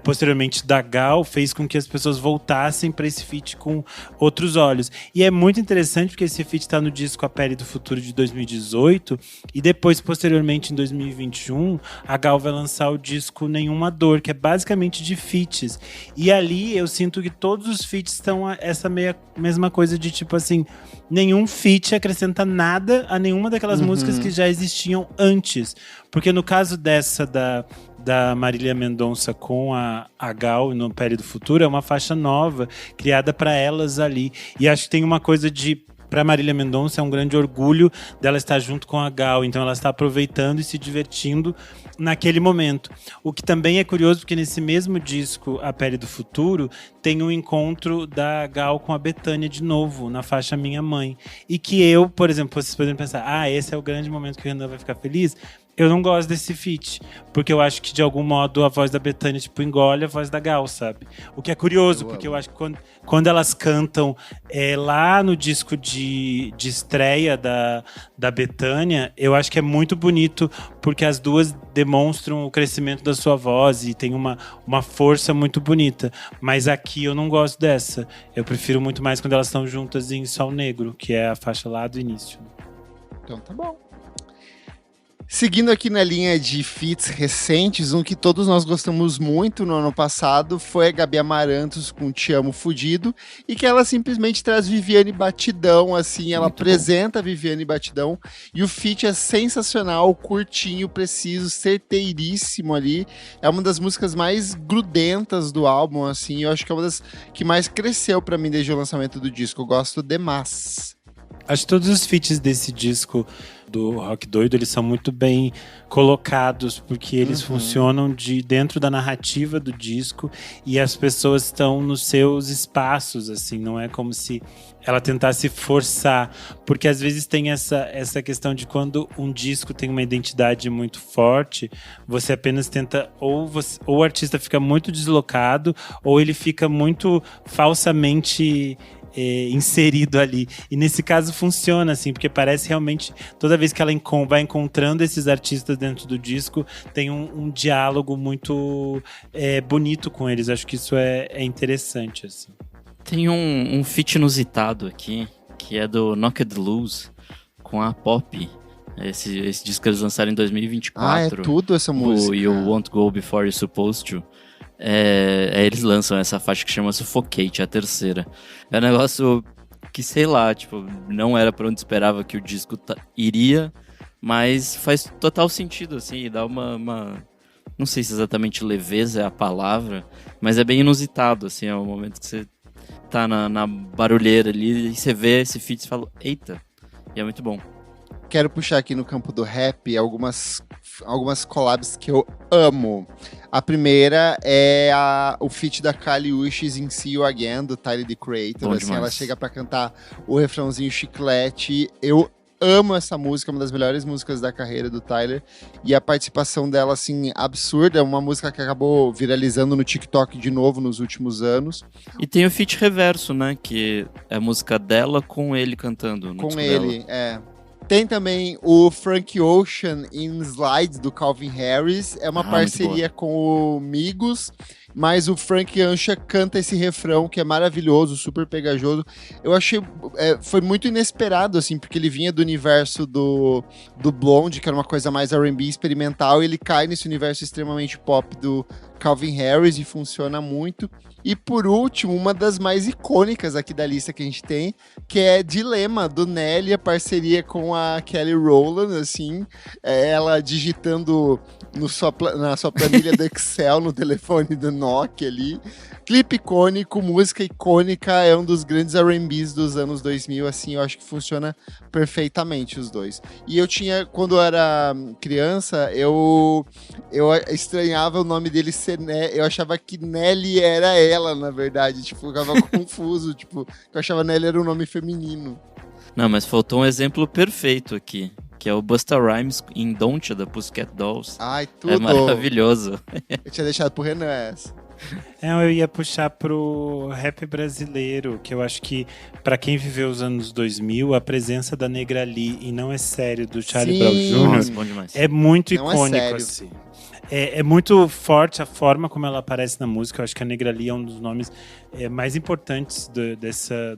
posteriormente da Gal, fez com que as pessoas voltassem para esse feat com outros olhos. E é muito interessante porque esse feat está no disco A Pele do Futuro de 2018, e depois, posteriormente, em 2021, a Gal vai lançar o disco Nenhuma Dor, que é basicamente de feats. E ali eu sinto que todos os feats estão essa mesma coisa de tipo assim, nenhum feat acrescenta nada a nenhuma daquelas músicas que já existiam antes. Porque no caso dessa da Marília Mendonça com a Gal no Pele do Futuro, é uma faixa nova, criada para elas ali. E acho que tem uma coisa de... Para Marília Mendonça é um grande orgulho dela estar junto com a Gal, então ela está aproveitando e se divertindo naquele momento. O que também é curioso, porque nesse mesmo disco, A Pele do Futuro, tem um encontro da Gal com a Bethânia de novo, na faixa Minha Mãe. E que eu, por exemplo, vocês podem pensar, esse é o grande momento que o Renan vai ficar feliz. Eu não gosto desse feat, porque eu acho que de algum modo a voz da Bethânia tipo engole a voz da Gal, sabe? O que é curioso, porque eu acho que quando elas cantam lá no disco de estreia da Bethânia, eu acho que é muito bonito, porque as duas demonstram o crescimento da sua voz e tem uma força muito bonita. Mas aqui eu não gosto dessa. Eu prefiro muito mais quando elas estão juntas em Sol Negro, que é a faixa lá do início. Então tá bom. Seguindo aqui na linha de feats recentes, um que todos nós gostamos muito no ano passado foi a Gabi Amarantos com Te Amo Fudido, e que ela simplesmente traz Viviane Batidão, assim, ela apresenta a Viviane Batidão, e o feat é sensacional, curtinho, preciso, certeiríssimo ali. É uma das músicas mais grudentas do álbum, assim, eu acho que é uma das que mais cresceu pra mim desde o lançamento do disco, eu gosto demais. Acho que todos os feats desse disco do Rock Doido, eles são muito bem colocados, porque eles funcionam dentro da narrativa do disco e as pessoas estão nos seus espaços, assim, não é como se ela tentasse forçar, porque às vezes tem essa questão de quando um disco tem uma identidade muito forte, você apenas tenta, ou o artista fica muito deslocado, ou ele fica muito falsamente inserido ali. E nesse caso funciona, assim, porque parece realmente, toda vez que ela vai encontrando esses artistas dentro do disco, tem um diálogo muito bonito com eles. Acho que isso é interessante, assim. Tem um feat inusitado aqui, que é do Knocked Loose com a Pop. Esse disco que eles lançaram em 2024. É tudo essa música. O You Won't Go Before You're Supposed To. Eles lançam essa faixa que chama Suffocate, a terceira. É um negócio que, sei lá, tipo, não era pra onde esperava que o disco iria, mas faz total sentido, assim, e dá uma... Não sei se exatamente leveza é a palavra, mas é bem inusitado, assim, é o momento que você tá na barulheira ali e você vê esse feat e fala, eita, e é muito bom. Quero puxar aqui no campo do rap algumas collabs que eu amo. A primeira é o feat da Kali Uchis em See You Again, do Tyler, the Creator. Assim, ela chega pra cantar o refrãozinho chiclete. Eu amo essa música, uma das melhores músicas da carreira do Tyler. E a participação dela, assim, absurda. É uma música que acabou viralizando no TikTok de novo nos últimos anos. E tem o feat reverso, né? Que é a música dela com ele cantando. Com ele, Tem também o Frank Ocean in Slides, do Calvin Harris. É uma parceria com o Migos, mas o Frank Ocean canta esse refrão que é maravilhoso, super pegajoso. Eu achei... foi muito inesperado, assim, porque ele vinha do universo do Blonde, que era uma coisa mais R&B experimental, e ele cai nesse universo extremamente pop do Calvin Harris e funciona muito. E por último, uma das mais icônicas aqui da lista que a gente tem, que é Dilema, do Nelly, a parceria com a Kelly Rowland, assim, ela digitando na sua planilha do Excel, no telefone do Nokia ali. Clipe icônico, música icônica, é um dos grandes R&Bs dos anos 2000, assim, eu acho que funciona perfeitamente os dois. E quando eu era criança, eu estranhava o nome dele ser ser eu achava que Nelly era ela, na verdade. Tipo, eu ficava confuso. Tipo, eu achava Nelly era um nome feminino. Não, mas faltou um exemplo perfeito aqui, que é o Busta Rhymes em Don't, da Pussycat Dolls. Ai, tudo. É maravilhoso. Eu tinha deixado pro Renan essa. Eu ia puxar pro rap brasileiro, que eu acho que, pra quem viveu os anos 2000, a presença da Negra Lee e Não É Sério, do Charlie Brown Jr. Nossa, bom demais. é muito Não é icônico, sério. assim. É muito forte a forma como ela aparece na música. Eu acho que a Negra Lee é um dos nomes mais importantes dessa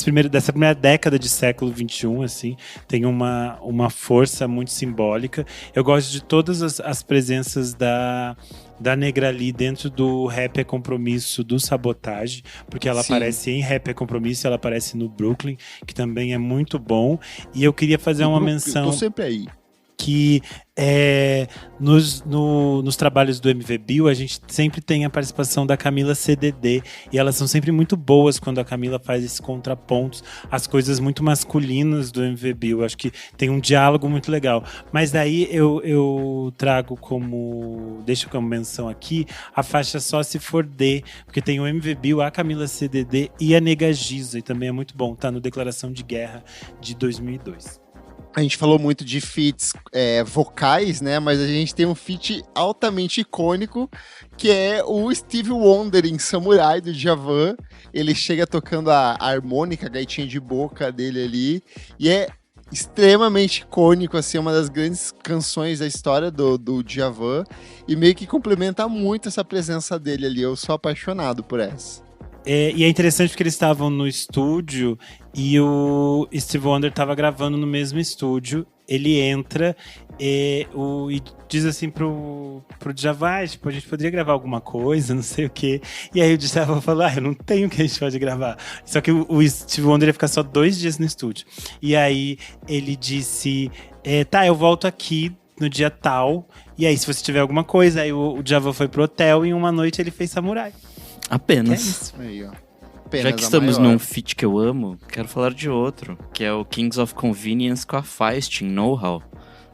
primeira década de século XXI, assim. Tem uma força muito simbólica. Eu gosto de todas as presenças da Negra Lee dentro do Rap é Compromisso do Sabotage, porque ela Sim. aparece em Rap é Compromisso, ela aparece no Brooklyn, que também é muito bom. E eu queria fazer uma menção Tô sempre aí. que nos trabalhos do MV Bill a gente sempre tem a participação da Camila CDD, e elas são sempre muito boas quando a Camila faz esses contrapontos às coisas muito masculinas do MV Bill. Acho que tem um diálogo muito legal, mas daí eu trago deixo como menção aqui a faixa Só Se For D, porque tem o MV Bill, a Camila CDD e a Nega Giza, e também é muito bom, tá no Declaração de Guerra de 2002. A gente falou muito de feats vocais, né? Mas a gente tem um feat altamente icônico, que é o Stevie Wonder em Samurai, do Djavan. Ele chega tocando a harmônica, a gaitinha de boca dele ali, e é extremamente icônico, assim, uma das grandes canções da história do Djavan, e meio que complementa muito essa presença dele ali. Eu sou apaixonado por essa. E é interessante porque eles estavam no estúdio e o Steve Wonder estava gravando no mesmo estúdio. Ele entra e diz assim pro Djavan, tipo, a gente poderia gravar alguma coisa, não sei o quê. E aí o Djavan falou, eu não tenho o que a gente pode gravar. Só que o Steve Wonder ia ficar só 2 dias no estúdio. E aí ele disse, tá, eu volto aqui no dia tal. E aí, se você tiver alguma coisa, aí o Djavan foi pro hotel e em uma noite ele fez Samurai. Apenas. Isso aí, ó. Já Apenas que a estamos maior. num feat que eu amo, quero falar de outro, que é o Kings of Convenience com a Feist em Know-How,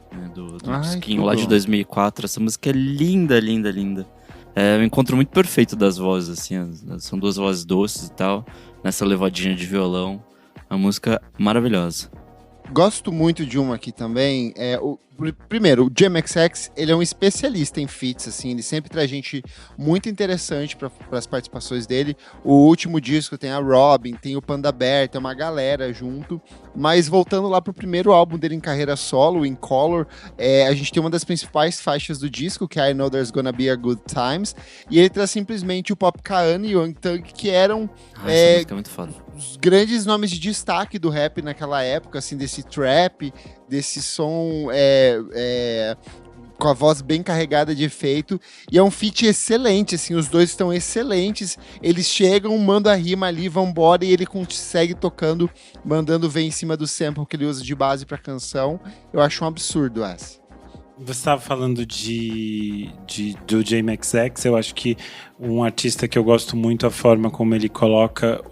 né, do disquinho lá de 2004. Essa música é linda, linda, linda. É um encontro muito perfeito das vozes, assim, são 2 vozes doces e tal, nessa levadinha de violão. Uma música maravilhosa. Gosto muito de uma aqui também. Primeiro, o JMXX, ele é um especialista em feats, assim, ele sempre traz gente muito interessante para as participações dele. O último disco tem a Robin, tem o Panda Bear, tem uma galera junto. Mas voltando lá pro primeiro álbum dele em carreira solo, In Color, a gente tem uma das principais faixas do disco, que é I Know There's Gonna Be a Good Times, e ele traz simplesmente o Popcaan e o Young Thug, que eram Essa música é muito foda. os grandes nomes de destaque do rap naquela época, assim, desse trap, desse som com a voz bem carregada de efeito, e é um feat excelente, assim, os dois estão excelentes, eles chegam, mandam a rima ali, vambora, e ele consegue tocando, mandando ver em cima do sample que ele usa de base pra canção. Eu acho um absurdo essa. Você estava falando do JMXX, eu acho que um artista que eu gosto muito a forma como ele coloca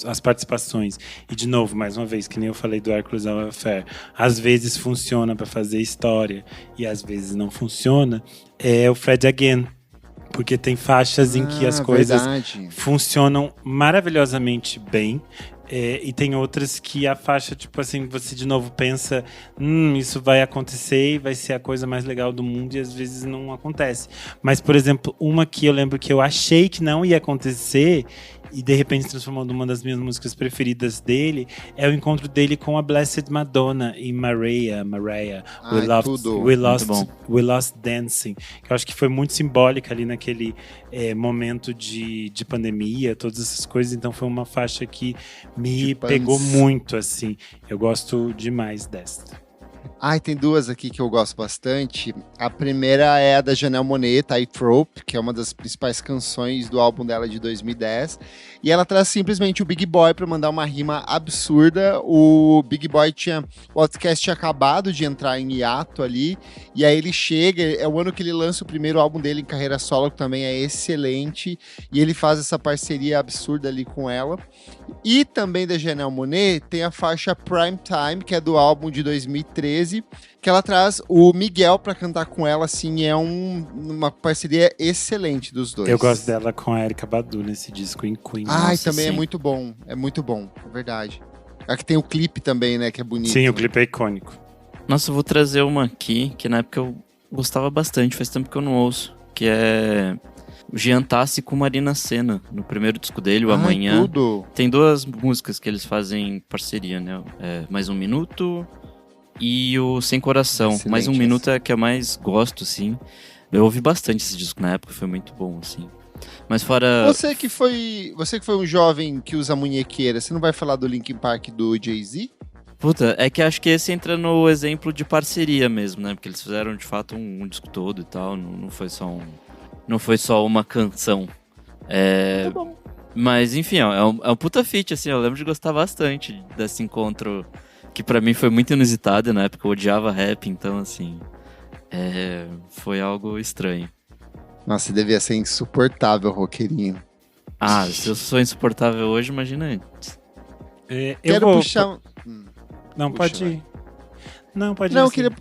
as participações. E de novo, mais uma vez, que nem eu falei do Hercules Affair, às vezes funciona para fazer história e às vezes não funciona, é o Fred Again. Porque tem faixas em que as coisas funcionam maravilhosamente bem. E tem outras que a faixa, tipo assim, você de novo pensa, isso vai acontecer e vai ser a coisa mais legal do mundo, e às vezes não acontece. Mas, por exemplo, uma que eu lembro que eu achei que não ia acontecer e de repente se transformou numa das minhas músicas preferidas dele, é o encontro dele com a Blessed Madonna em Mariah, We Lost Dancing, que eu acho que foi muito simbólica ali naquele momento de pandemia, todas essas coisas. Então foi uma faixa que me pegou muito, assim. Eu gosto demais desta. Tem 2 aqui que eu gosto bastante. A primeira é a da Janelle Monáe, Tightrope, que é uma das principais canções do álbum dela de 2010. E ela traz simplesmente o Big Boy para mandar uma rima absurda. O Big Boy o Outkast tinha acabado de entrar em hiato ali, e aí ele chega, é o ano que ele lança o primeiro álbum dele em carreira solo, que também é excelente, e ele faz essa parceria absurda ali com ela. E também da Janelle Monáe tem a faixa Prime Time, que é do álbum de 2013, Jay-Z, que ela traz o Miguel pra cantar com ela, assim, é uma parceria excelente dos dois. Eu gosto dela com a Erykah Badu nesse disco em Queen. Ai, Nossa, também sim. é muito bom, é verdade. Aqui tem o clipe também, né, que é bonito. Sim, o clipe é icônico. Nossa, eu vou trazer uma aqui, que na época eu gostava bastante, faz tempo que eu não ouço, que é o Jean Tassi com Marina Sena, no primeiro disco dele, o Ai, Amanhã. tudo. Tem duas músicas que eles fazem em parceria, né? Mais um Minuto e o Sem Coração. Excelente Mais um essa. Minuto é a que eu mais gosto, assim. Eu ouvi bastante esse disco na época, foi muito bom, assim. Mas fora... Você que foi um jovem que usa munhequeira, você não vai falar do Linkin Park do Jay-Z? Puta, é que acho que esse entra no exemplo de parceria mesmo, né? Porque eles fizeram, de fato, um disco todo e tal. Não foi só uma canção. Tá bom. Mas, enfim, ó, é um puta feat, assim. Eu lembro de gostar bastante desse encontro, que pra mim foi muito inusitado. Na época eu odiava rap, então, assim... foi algo estranho. Nossa, devia ser insuportável, roqueirinho. Ah, se eu sou insuportável hoje, imagina antes. Eu Quero vou... puxar... Não, Puxa, pode ir. Não, pode ir. Não, eu assim. queria...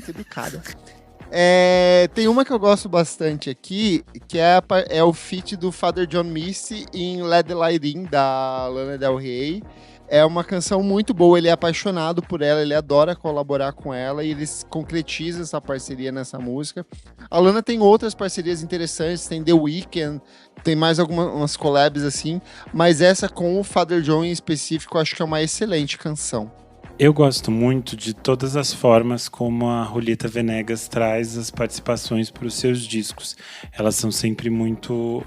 Que educada. Tem uma que eu gosto bastante aqui, que é o feat do Father John Misty em Let the Light In, da Lana Del Rey. É uma canção muito boa, ele é apaixonado por ela, ele adora colaborar com ela e eles concretizam essa parceria nessa música. A Lana tem outras parcerias interessantes, tem The Weeknd, tem mais algumas collabs assim, mas essa com o Father John em específico eu acho que é uma excelente canção. Eu gosto muito de todas as formas como a Julieta Venegas traz as participações para os seus discos. Elas são sempre muito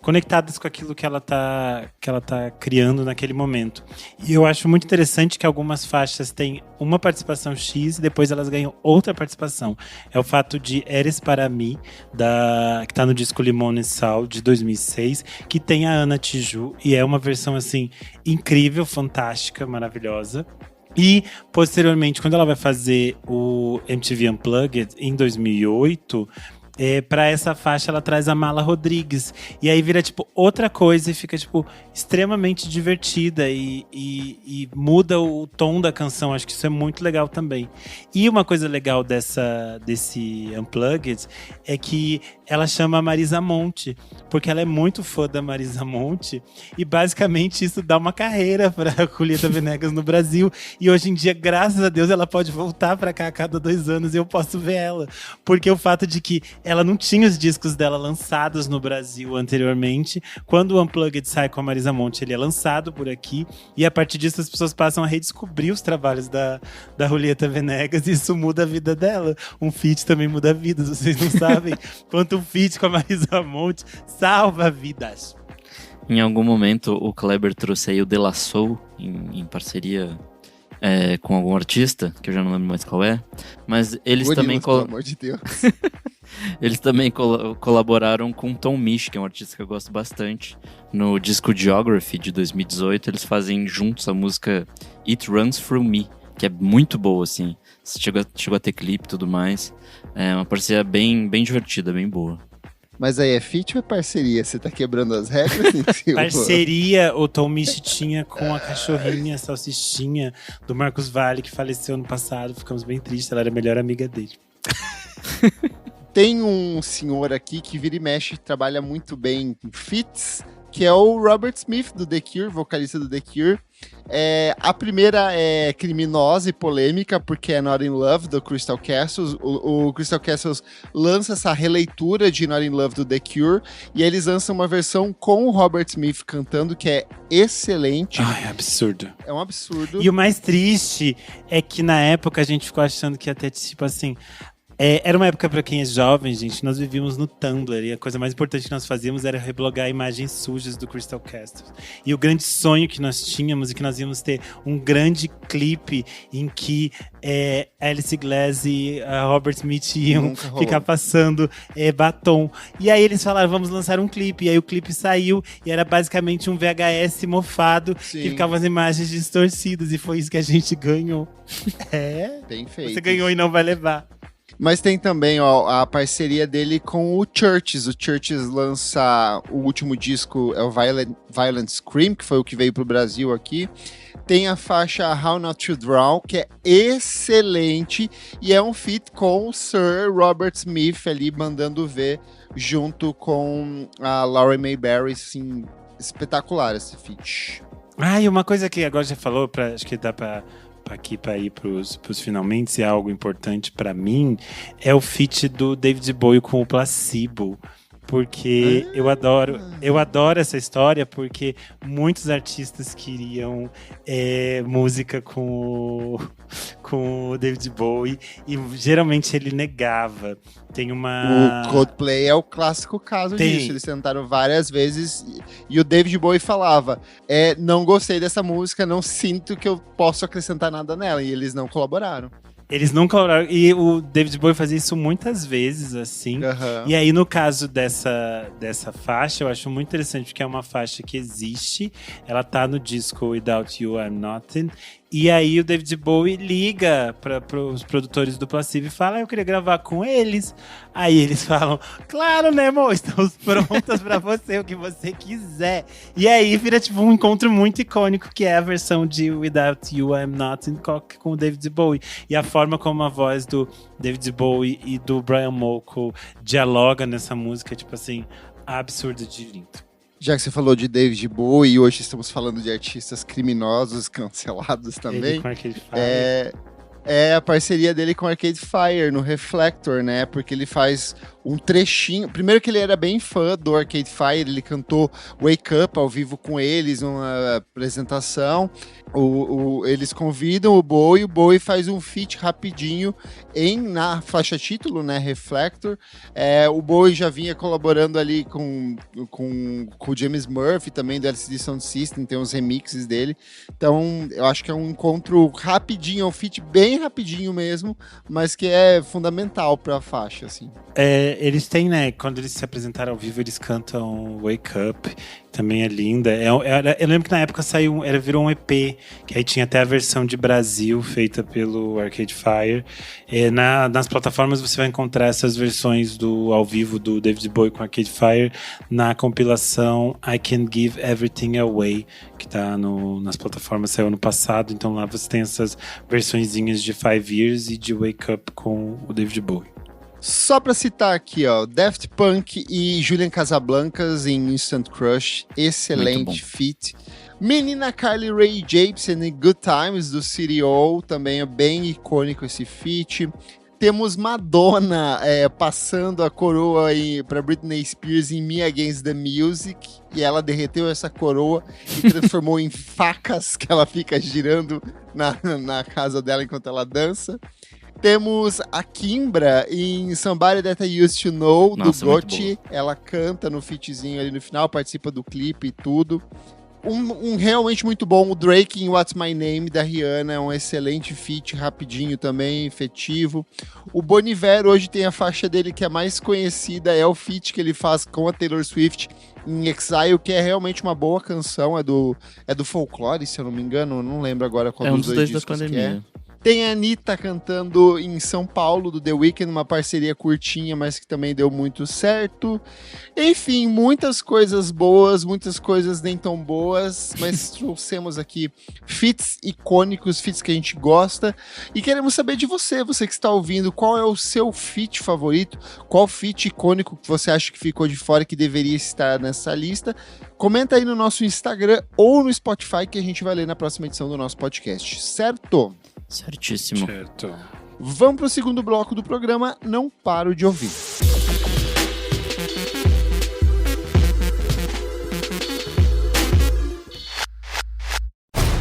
conectadas com aquilo que ela tá criando naquele momento. E eu acho muito interessante que algumas faixas têm uma participação X e depois elas ganham outra participação. É o fato de Eres Para Mí, que tá no disco Limón e Sal, de 2006, que tem a Ana Tijoux, e é uma versão, assim, incrível, fantástica, maravilhosa. E, posteriormente, quando ela vai fazer o MTV Unplugged, em 2008... pra essa faixa ela traz a Mala Rodrigues. E aí vira, tipo, outra coisa e fica, tipo, extremamente divertida e muda o tom da canção. Acho que isso é muito legal também. E uma coisa legal desse Unplugged é que ela chama a Marisa Monte, porque ela é muito fã da Marisa Monte e basicamente isso dá uma carreira pra Julieta Venegas no Brasil. E hoje em dia, graças a Deus, ela pode voltar pra cá a cada 2 anos e eu posso ver ela. Porque o fato de que ela não tinha os discos dela lançados no Brasil anteriormente. Quando o Unplugged sai com a Marisa Monte, ele é lançado por aqui. E a partir disso as pessoas passam a redescobrir os trabalhos da Julieta Venegas e isso muda a vida dela. Um feat também muda vidas, vocês não sabem quanto um feat com a Marisa Monte salva vidas. Em algum momento o Kleber trouxe aí o De La Soul em parceria com algum artista, que eu já não lembro mais qual é. Mas eles também... Pelo amor de Deus. Eles também colaboraram com Tom Misch, que é um artista que eu gosto bastante. No disco Geography, de 2018, eles fazem juntos a música It Runs Through Me, que é muito boa, assim. Chegou a ter clipe e tudo mais. É uma parceria bem, bem divertida, bem boa. Mas aí é feat ou é parceria? Você tá quebrando as regras? Parceria, o Tom Misch tinha com a cachorrinha, a salsichinha do Marcos Valle, que faleceu ano passado. Ficamos bem tristes, ela era a melhor amiga dele. Tem um senhor aqui que vira e mexe, trabalha muito bem em feats, que é o Robert Smith, do The Cure, vocalista do The Cure. A primeira é criminosa e polêmica, porque é Not In Love, do Crystal Castles. O Crystal Castles lança essa releitura de Not In Love do The Cure, e eles lançam uma versão com o Robert Smith cantando, que é excelente. Ai, absurdo. É um absurdo. E o mais triste é que na época a gente ficou achando que ia ter, tipo assim... era uma época pra quem é jovem, gente, nós vivíamos no Tumblr e a coisa mais importante que nós fazíamos era reblogar imagens sujas do Crystal Castles. E o grande sonho que nós tínhamos e que nós íamos ter um grande clipe em que Alice Glass e Robert Smith iam ficar passando batom. E aí eles falaram, vamos lançar um clipe. E aí o clipe saiu e era basicamente um VHS mofado. Sim. Que ficavam as imagens distorcidas e foi isso que a gente ganhou. Bem feito. Você ganhou e não vai levar. Mas tem também a parceria dele com o Churches. O Churches lança o último disco, é o Violent Scream, que foi o que veio pro Brasil aqui. Tem a faixa How Not to Drown, que é excelente, e é um feat com o Sir Robert Smith ali mandando ver, junto com a Laurie Mayberry, assim, espetacular esse feat. E uma coisa que agora já falou, acho que dá pra ir pros finalmente, é algo importante pra mim, é o feat do David Bowie com o Placebo. Porque eu adoro essa história, porque muitos artistas queriam música com o David Bowie e geralmente ele negava. O Coldplay é o clássico caso disso. Eles tentaram várias vezes e o David Bowie falava: não gostei dessa música, não sinto que eu posso acrescentar nada nela. E eles não colaboraram. Eles não colaboraram. E o David Bowie fazia isso muitas vezes, assim. Uhum. E aí, no caso dessa faixa, eu acho muito interessante, porque é uma faixa que existe. Ela tá no disco Without You, I'm Nothing. E aí, o David Bowie liga para os produtores do Placebo e fala: eu queria gravar com eles. Aí eles falam: claro, né, amor? Estamos prontas para você, o que você quiser. E aí, vira tipo um encontro muito icônico, que é a versão de Without You, I'm Nothing, com o David Bowie. E a forma como a voz do David Bowie e do Brian Molko dialoga nessa música, tipo assim, absurdo de lindo. Já que você falou de David Bowie, e hoje estamos falando de artistas criminosos cancelados também. Ele com Arcade Fire. É a parceria dele com Arcade Fire no Reflector, né? Porque ele faz um trechinho. Primeiro que ele era bem fã do Arcade Fire, ele cantou Wake Up ao vivo com eles, numa apresentação. Eles convidam o Bowie faz um feat rapidinho na faixa título, né? Reflector. O Bowie já vinha colaborando ali com o James Murphy, também do LCD Sound System, tem uns remixes dele. Então, eu acho que é um encontro rapidinho, é um feat bem rapidinho mesmo, mas que é fundamental pra faixa, assim. Eles têm, né, quando eles se apresentaram ao vivo, eles cantam Wake Up, também é linda. Eu lembro que na época virou um EP, que aí tinha até a versão de Brasil, feita pelo Arcade Fire. Nas plataformas você vai encontrar essas versões ao vivo do David Bowie com Arcade Fire na compilação I Can Give Everything Away, que tá nas plataformas, saiu ano passado. Então lá você tem essas versõezinhas de 5 Years e de Wake Up com o David Bowie. Só pra citar aqui, ó, Daft Punk e Julian Casablancas em Instant Crush, excelente feat. Menina Carly Rae Jepsen em Good Times do CDO, também é bem icônico esse feat. Temos Madonna passando a coroa para Britney Spears em Me Against the Music, e ela derreteu essa coroa e transformou em facas que ela fica girando na casa dela enquanto ela dança. Temos a Kimbra em Somebody That I Used to Know, do Gotye. Ela canta no featzinho ali no final, participa do clipe e tudo. Um realmente muito bom, o Drake em What's My Name, da Rihanna, é um excelente feat, rapidinho também, efetivo. O Bon Iver hoje tem a faixa dele que é mais conhecida, é o feat que ele faz com a Taylor Swift em Exile, que é realmente uma boa canção, é do Folklore, se eu não me engano, eu não lembro agora qual dos dois discos que é. Tem a Anitta cantando em São Paulo, do The Weeknd, uma parceria curtinha, mas que também deu muito certo. Enfim, muitas coisas boas, muitas coisas nem tão boas, mas trouxemos aqui feats icônicos, feats que a gente gosta. E queremos saber de você que está ouvindo, qual é o seu feat favorito? Qual feat icônico que você acha que ficou de fora e que deveria estar nessa lista? Comenta aí no nosso Instagram ou no Spotify, que a gente vai ler na próxima edição do nosso podcast, certo? Certíssimo. Certo. Vamos pro segundo bloco do programa, Não Paro de Ouvir.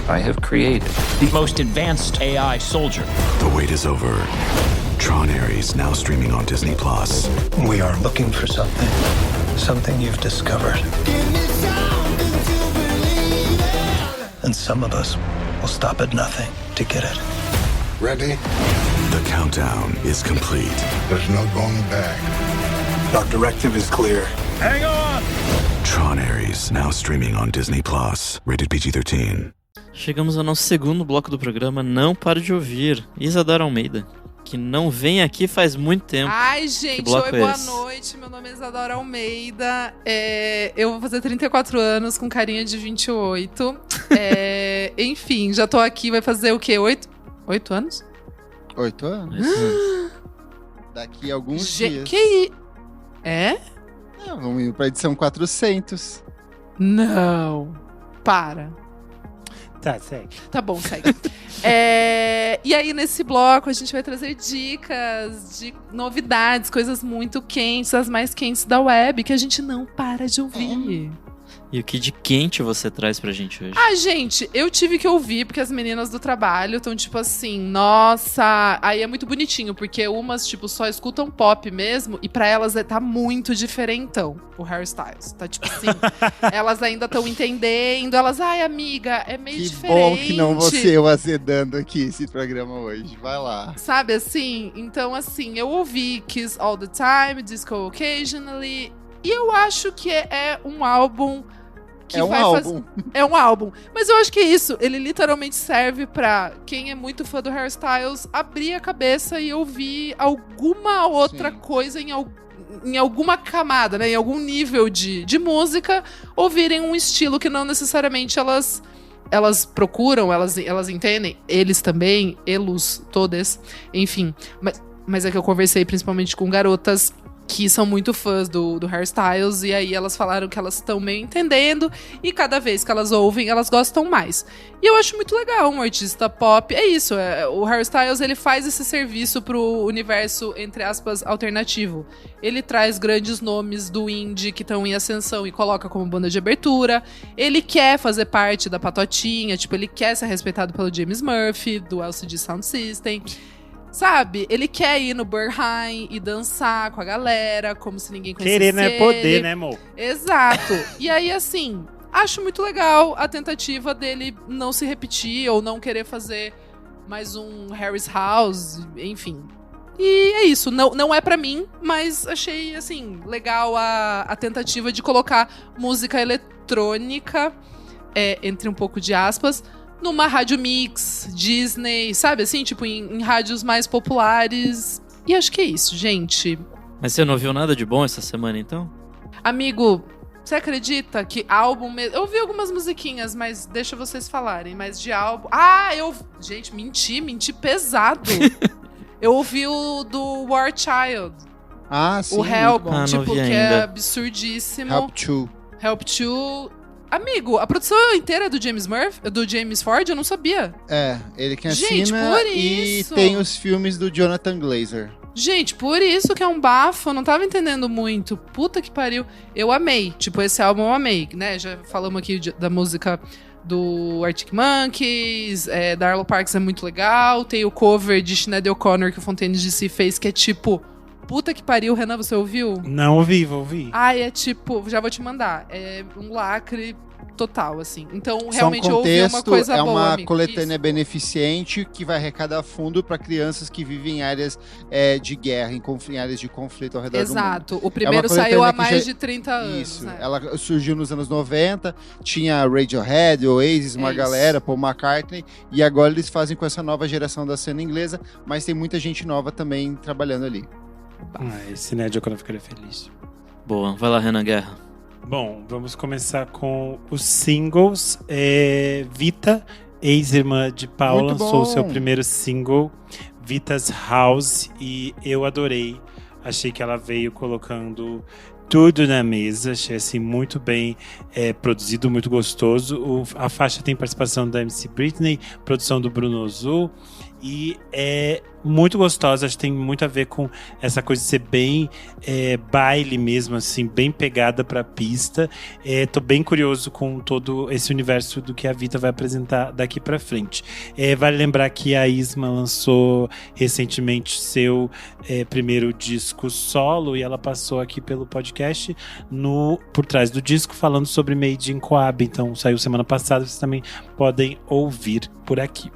I have created the most advanced AI soldier. The wait is over. Tron Ares now streaming on Disney+. We are looking for something you've discovered. And some of us will stop at nothing to get it. Ready? The countdown is complete. There's no going back. Our directive is clear. Hang on! Tron Ares now streaming on Disney+. Rated PG-13. Chegamos ao nosso segundo bloco do programa, Não Paro de Ouvir. Isadora Almeida, que não vem aqui faz muito tempo. Ai, gente, bloco oi, é boa esse? noite. Meu nome é Isadora Almeida. Eu vou fazer 34 anos com carinha de 28. Enfim, já tô aqui, vai fazer o quê? 8 anos? 8 anos? Daqui a alguns dias. É? Vamos ir pra edição 400. Não. Para. Tá, segue. Tá bom, segue. E aí, nesse bloco, a gente vai trazer dicas de novidades, coisas muito quentes, as mais quentes da web, que a gente não para de ouvir. E o que de quente você traz pra gente hoje? Ah, gente, eu tive que ouvir, porque as meninas do trabalho estão tipo assim, nossa... Aí é muito bonitinho, porque umas, tipo, só escutam pop mesmo, e pra elas tá muito diferentão, o Harry Styles. Tá tipo assim, elas ainda estão entendendo, elas, ai, amiga, é meio Que diferente. bom que não você eu azedando aqui esse programa hoje. Vai lá. Sabe assim? Então, assim, eu ouvi Kiss All The Time, Disco Occasionally, e eu acho que é um álbum... É um álbum. Mas eu acho que é isso. Ele literalmente serve pra quem é muito fã do Harry Styles abrir a cabeça e ouvir alguma outra coisa em alguma camada, né? Em algum nível de música, ouvirem um estilo que não necessariamente elas procuram, elas entendem. Eles também, elos, todas, enfim. Mas é que eu conversei principalmente com garotas que são muito fãs do Harry Styles, e aí elas falaram que elas estão meio entendendo, e cada vez que elas ouvem, elas gostam mais. E eu acho muito legal um artista pop, é isso, o Harry Styles, ele faz esse serviço pro universo, entre aspas, alternativo. Ele traz grandes nomes do indie que estão em ascensão e coloca como banda de abertura, ele quer fazer parte da patotinha, tipo, ele quer ser respeitado pelo James Murphy, do LCD Sound System. Sabe? Ele quer ir no Berghain e dançar com a galera, como se ninguém conhecesse Querer não é poder, né, amor? Exato. E aí, assim, acho muito legal a tentativa dele não se repetir ou não querer fazer mais um Harry's House, enfim. E é isso. Não é pra mim, mas achei, assim, legal a tentativa de colocar música eletrônica, entre um pouco de aspas, numa rádio mix, Disney, sabe assim? Tipo, em rádios mais populares. E acho que é isso, gente. Mas você não ouviu nada de bom essa semana, então? Amigo, você acredita que álbum mesmo... Eu ouvi algumas musiquinhas, mas deixa vocês falarem. Mas de álbum... Gente, menti pesado. Eu ouvi o do War Child. Ah, sim. O Help, tipo, que ainda. é absurdíssimo. Help to... Amigo, a produção inteira é do James Murphy, do James Ford, eu não sabia. Ele que Gente, assina por e isso. tem os filmes do Jonathan Glazer. Gente, por isso que é um bafo, eu não tava entendendo muito. Puta que pariu. Eu amei, tipo, esse álbum eu amei, né? Já falamos aqui da música do Arctic Monkeys, da Arlo Parks é muito legal. Tem o cover de Sinéad O'Connor que o Fontaine DC fez, que é tipo... Puta que pariu, Renan, você ouviu? Não ouvi, vou ouvir. Ai, é tipo, já vou te mandar. É um lacre total, assim. Então, Só realmente eu ouvi uma coisa boa, uma amigo. coletânea Isso. beneficente que vai arrecadar fundo para crianças que vivem em áreas de guerra, em áreas de conflito ao redor do mundo. Exato. O primeiro coletânea saiu há que mais já- de 30 anos. Isso, né? ela surgiu nos anos 90, tinha Radiohead, Oasis, uma isso. galera, Paul McCartney, e agora eles fazem com essa nova geração da cena inglesa, mas tem muita gente nova também trabalhando ali. Esse Ned eu ficaria feliz. Boa, vai lá, Renan Guerra. Bom, vamos começar com os singles. Vita, ex-irmã de Paul, Muito lançou o bom. seu primeiro single, Vita's House, e eu adorei. Achei que ela veio colocando tudo na mesa, achei assim muito bem produzido, muito gostoso. A faixa tem participação da MC Britney, produção do Bruno Zul, e é muito gostosa, acho que tem muito a ver com essa coisa de ser bem baile mesmo, assim, bem pegada pra pista. Tô bem curioso com todo esse universo do que a Vita vai apresentar daqui pra frente. Vale lembrar que a Isma lançou recentemente seu primeiro disco solo, e ela passou aqui pelo podcast Por Trás do Disco, falando sobre Made in Coab. Então saiu semana passada, vocês também podem ouvir por aqui.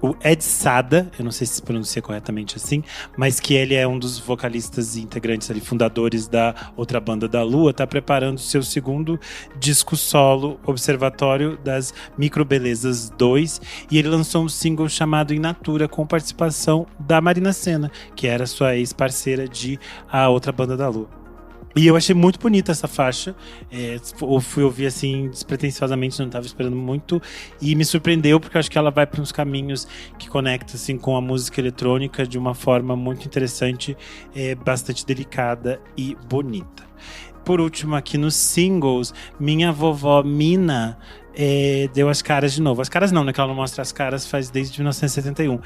o Ed Sada, eu não sei se pronuncia corretamente assim, mas que ele é um dos vocalistas e integrantes ali, fundadores da outra banda da Lua, tá preparando seu segundo disco solo, Observatório das Microbelezas 2, e ele lançou um single chamado In Natura, com participação da Marina Sena, que era sua ex-parceira de A Outra Banda da Lua. E eu achei muito bonita essa faixa. Eu fui ouvir assim, despretensiosamente, não estava esperando muito. E me surpreendeu, porque eu acho que ela vai para uns caminhos que conectam assim, com a música eletrônica de uma forma muito interessante, bastante delicada e bonita. Por último, aqui nos singles, Minha Vovó Mina deu as caras de novo. As caras não, né? Que ela não mostra as caras faz desde 1971.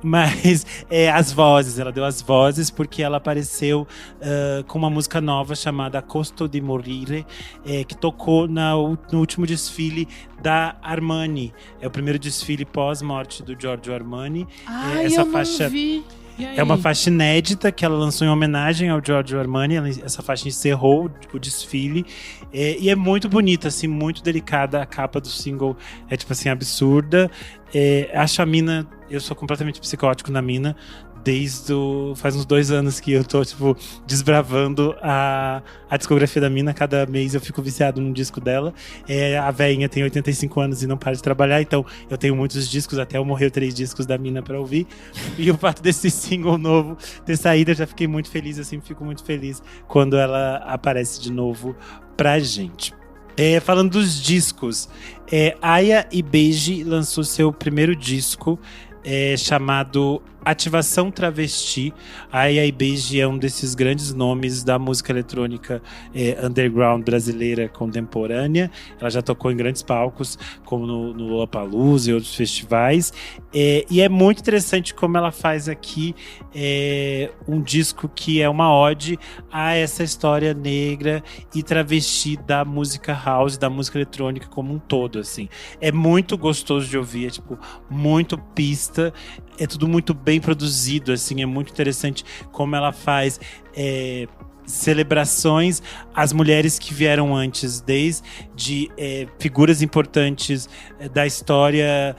Mas as vozes, ela deu as vozes porque ela apareceu com uma música nova chamada Costo di Morire, que tocou no último desfile da Armani. É o primeiro desfile pós-morte do Giorgio Armani. Essa faixa não vi. É uma faixa inédita que ela lançou em homenagem ao Giorgio Armani. Essa faixa encerrou o desfile. E é muito bonita, assim, muito delicada. A capa do single é, tipo assim, absurda. Acho a Mina... Eu sou completamente psicótico na Mina. Faz uns 2 anos que eu tô, tipo, desbravando a discografia da Mina. Cada mês eu fico viciado num disco dela. A velhinha tem 85 anos e não para de trabalhar, então eu tenho muitos discos, até eu morrer 3 discos da Mina pra ouvir. E o fato desse single novo ter saído, eu já fiquei muito feliz. Eu sempre fico muito feliz quando ela aparece de novo pra gente. Falando dos discos, Aya Ibeji lançou seu primeiro disco, chamado Ativação Travesti. A Aya Ibeji é um desses grandes nomes da música eletrônica underground brasileira contemporânea. Ela já tocou em grandes palcos, como no Lollapalooza e outros festivais. E é muito interessante como ela faz aqui um disco que é uma ode a essa história negra e travesti da música house, da música eletrônica como um todo, assim. É muito gostoso de ouvir, é tipo, muito pista. É tudo muito bem produzido, assim, é muito interessante como ela faz celebrações às mulheres que vieram antes, desde figuras importantes da história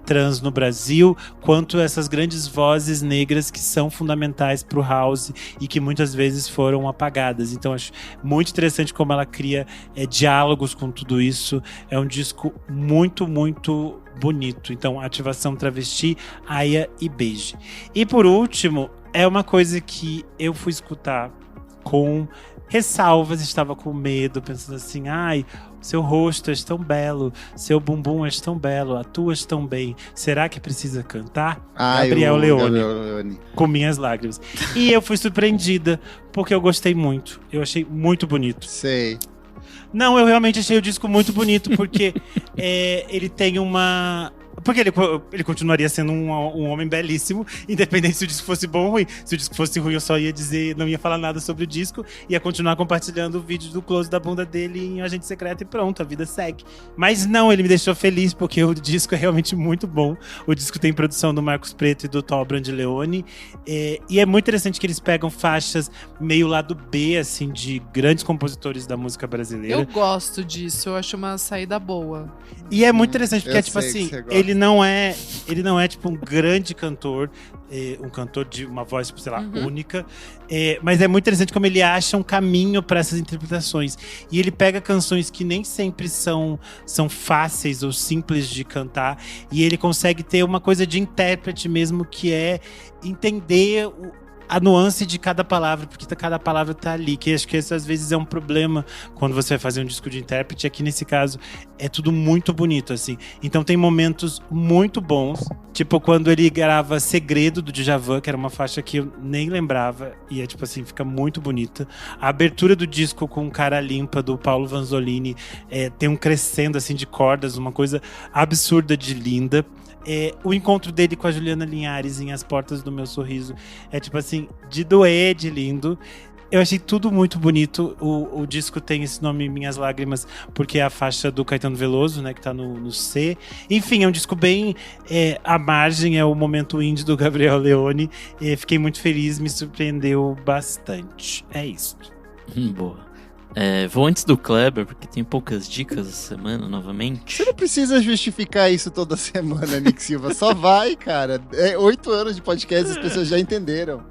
trans no Brasil, quanto essas grandes vozes negras que são fundamentais para o house e que muitas vezes foram apagadas. Então acho muito interessante como ela cria diálogos com tudo isso. É um disco muito, muito bonito. Então, Ativação Travesti, Aya Ibeji. E por último, é uma coisa que eu fui escutar com ressalvas, estava com medo, pensando assim, ai, seu rosto é tão belo, seu bumbum é tão belo, atuas tão bem, será que precisa cantar? Gabriel Leone, com Minhas Lágrimas. E eu fui surpreendida, porque eu gostei muito, eu achei muito bonito. Sei. Não, eu realmente achei o disco muito bonito, porque ele tem uma... Porque ele continuaria sendo um homem belíssimo, independente se o disco fosse bom ou ruim. Se o disco fosse ruim, eu só ia dizer, não ia falar nada sobre o disco, ia continuar compartilhando o vídeo do close da bunda dele em Agente Secreto e pronto, a vida segue. Mas não, ele me deixou feliz, porque o disco é realmente muito bom. O disco tem produção do Marcos Preto e do Tobran de Leone. E é muito interessante que eles pegam faixas meio lado B, assim, de grandes compositores da música brasileira. Eu gosto disso, eu acho uma saída boa. E é muito interessante, porque é tipo assim, ele não é tipo um grande cantor, um cantor de uma voz, sei lá, única, mas é muito interessante como ele acha um caminho para essas interpretações. E ele pega canções que nem sempre são fáceis ou simples de cantar, e ele consegue ter uma coisa de intérprete mesmo, que é entender a nuance de cada palavra, porque cada palavra tá ali, que acho que isso às vezes é um problema quando você vai fazer um disco de intérprete. Aqui nesse caso é tudo muito bonito, assim. Então tem momentos muito bons, tipo quando ele grava Segredo do Djavan, que era uma faixa que eu nem lembrava, e é tipo assim, fica muito bonita. A abertura do disco com Cara Limpa do Paulo Vanzolini tem um crescendo assim de cordas, uma coisa absurda de linda. O encontro dele com a Juliana Linhares em As Portas do Meu Sorriso é tipo assim, de doer, de lindo. Eu achei tudo muito bonito. O disco tem esse nome, Minhas Lágrimas, porque é a faixa do Caetano Veloso, né, que tá no C. Enfim, é um disco bem à margem, é o momento indie do Gabriel Leone. Fiquei muito feliz, me surpreendeu bastante. É isso. Boa. Vou antes do Kleber, porque tem poucas dicas essa semana, novamente. Você não precisa justificar isso toda semana, Nick Silva. Só vai, cara. 8 anos de podcast, as pessoas já entenderam.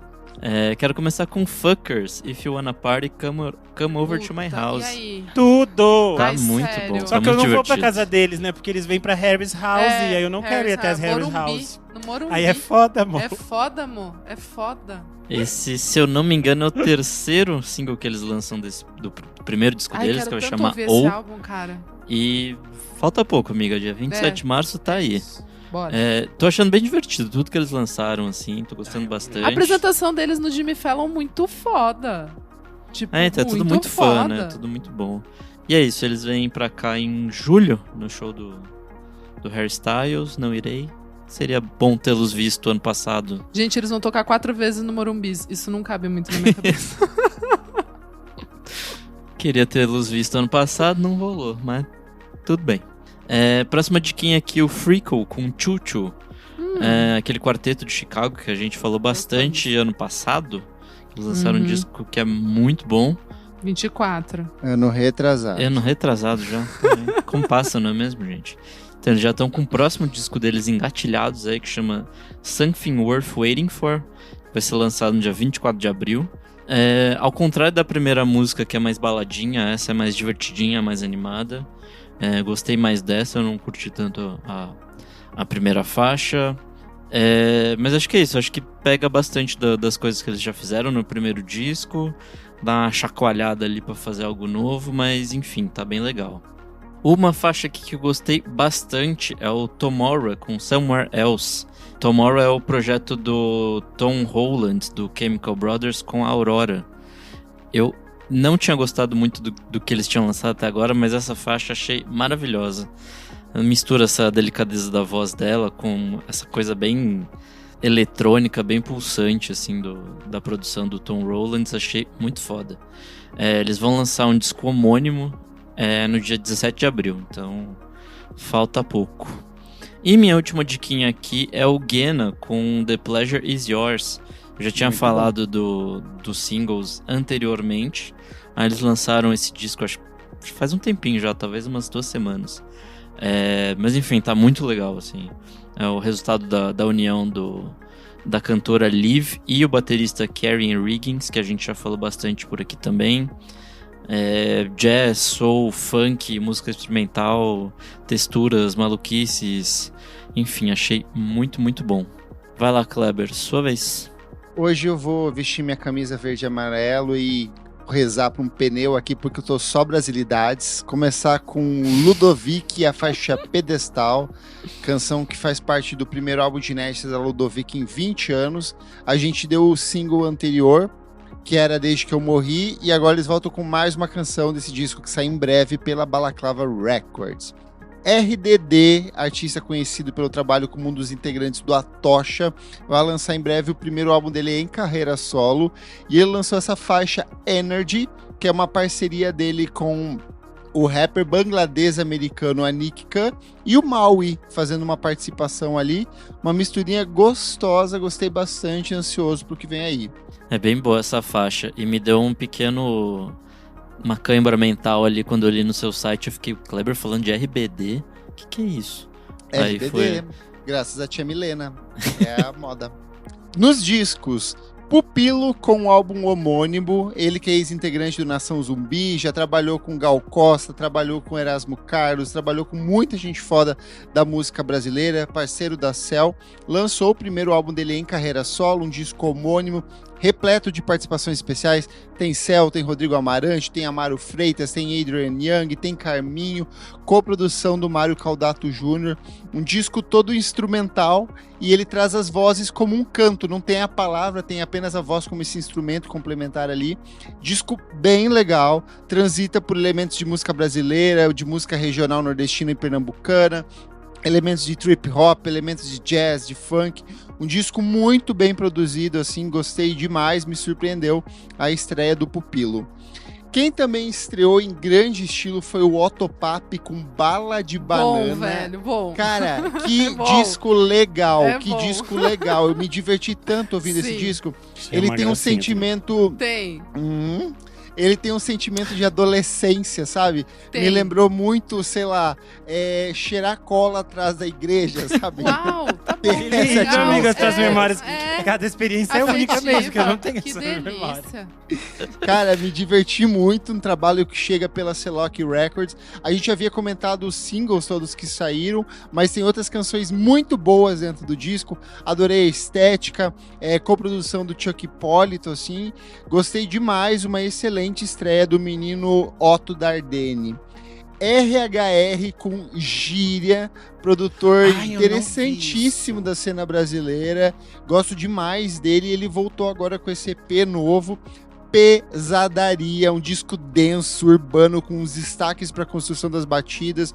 Quero começar com Fuckers. If you wanna party, come over to my house. E aí? Tudo! Tá Ai, muito sério? bom. Só tá que eu muito não vou pra divertido. casa deles, né? Porque eles vêm pra Harry's House e aí eu não quero ir até as Harry's Morumbi, House. No Morumbi. Aí é foda, amor. É foda, amor. É foda. Esse, se eu não me engano, é o terceiro single que eles lançam do primeiro disco deles, que vai quero tanto chamar ouvir esse Ou. álbum, cara. E falta pouco, amiga. Dia 27 de março tá aí. Bora. Tô achando bem divertido tudo que eles lançaram, assim. Tô gostando bastante. A apresentação deles no Jimmy Fallon muito foda. Tipo, tá tudo muito fã, né? Tudo muito bom. E é isso, eles vêm pra cá em julho, no show do Harry Styles. Não irei. Seria bom tê-los visto ano passado. Gente, eles vão tocar 4 vezes no Morumbi. Isso não cabe muito na minha cabeça. Queria tê-los visto ano passado, não rolou, mas tudo bem. Próxima diquinha aqui, o Freako com Chuchu. Aquele quarteto de Chicago que a gente falou bastante ano passado. Eles lançaram um disco que é muito bom. 24. Ano retrasado. Ano retrasado já. Como passa, não é mesmo, gente? Então eles já estão com o próximo disco deles engatilhados aí, que chama Something Worth Waiting For. Vai ser lançado no dia 24 de abril. Ao contrário da primeira música, que é mais baladinha, essa é mais divertidinha, mais animada. Gostei mais dessa, eu não curti tanto a primeira faixa. Mas acho que é isso, acho que pega bastante das coisas que eles já fizeram no primeiro disco, dá uma chacoalhada ali pra fazer algo novo, mas enfim, tá bem legal. Uma faixa aqui que eu gostei bastante é o Tomorrow com Somewhere Else. Tomorrow é o projeto do Tom Holland, do Chemical Brothers, com a Aurora. Eu não tinha gostado muito do que eles tinham lançado até agora, mas essa faixa achei maravilhosa. Ela mistura essa delicadeza da voz dela com essa coisa bem eletrônica, bem pulsante assim, da produção do Tom Holland. Achei muito foda. Eles vão lançar um disco homônimo no dia 17 de abril, então falta pouco. E minha última diquinha aqui é o Gena com The Pleasure Is Yours. Eu já tinha falado dos singles anteriormente. Aí eles lançaram esse disco, acho faz um tempinho já, talvez umas 2 semanas. Mas enfim, tá muito legal, assim. É o resultado da união da cantora Liv e o baterista Karen Riggins, que a gente já falou bastante por aqui também. Jazz, soul, funk, música experimental, texturas, maluquices. Enfim, achei muito, muito bom. Vai lá, Kleber, sua vez. Hoje eu vou vestir minha camisa verde e amarelo e rezar para um pneu aqui, porque eu tô só brasilidades. Começar com Ludovic e a faixa Pedestal, canção que faz parte do primeiro álbum de inéditas da Ludovic em 20 anos. A gente deu o single anterior, que era Desde Que Eu Morri, e agora eles voltam com mais uma canção desse disco que sai em breve pela Balaclava Records. RDD, artista conhecido pelo trabalho como um dos integrantes do Atocha, vai lançar em breve o primeiro álbum dele em carreira solo, e ele lançou essa faixa Energy, que é uma parceria dele com o rapper bangladês-americano Anik Khan e o Maui, fazendo uma participação ali, uma misturinha gostosa, gostei bastante, ansioso pro que vem aí. É bem boa essa faixa, e me deu uma cãibra mental ali quando eu li no seu site. Eu fiquei, Kleber falando de RBD? O que é isso? RBD, graças a tia Milena. É a moda. Nos discos, Pupilo com o álbum homônimo, ele que é ex-integrante do Nação Zumbi, já trabalhou com Gal Costa, trabalhou com Erasmo Carlos, trabalhou com muita gente foda da música brasileira, parceiro da Cell, lançou o primeiro álbum dele em carreira solo, um disco homônimo, repleto de participações especiais. Tem Cell, tem Rodrigo Amarante, tem Amaro Freitas, tem Adrian Young, tem Carminho, coprodução do Mário Caldato Jr., um disco todo instrumental, e ele traz as vozes como um canto, não tem a palavra, tem apenas a voz como esse instrumento complementar ali. Disco bem legal, transita por elementos de música brasileira, de música regional nordestina e pernambucana, elementos de trip hop, elementos de jazz, de funk, um disco muito bem produzido, assim, gostei demais, me surpreendeu a estreia do Pupilo. Quem também estreou em grande estilo foi o Otopap com Bala de Banana. Bom, velho, bom. Cara, que disco legal, disco legal. Eu me diverti tanto ouvindo esse disco. Ele tem um sentimento... Tem. ele tem um sentimento de adolescência, sabe? Tem. Me lembrou muito, sei lá, cheirar cola atrás da igreja, sabe? Uau, tá bom. Tem Essa legal. amiga, as tuas memórias. É. Cada experiência é única mesmo, que eu não tenho Que essa memória. delícia. Cara, me diverti muito, um trabalho que chega pela Celock Records. A gente havia comentado os singles todos que saíram, mas tem outras canções muito boas dentro do disco. Adorei a estética, coprodução do Chuck Hipólito, assim. Gostei demais, uma excelente estreia do menino Otto Dardenne. RHR com Gíria, produtor interessantíssimo da cena brasileira. Gosto demais dele, ele voltou agora com esse EP novo, Pesadaria, um disco denso, urbano, com os destaques para a construção das batidas.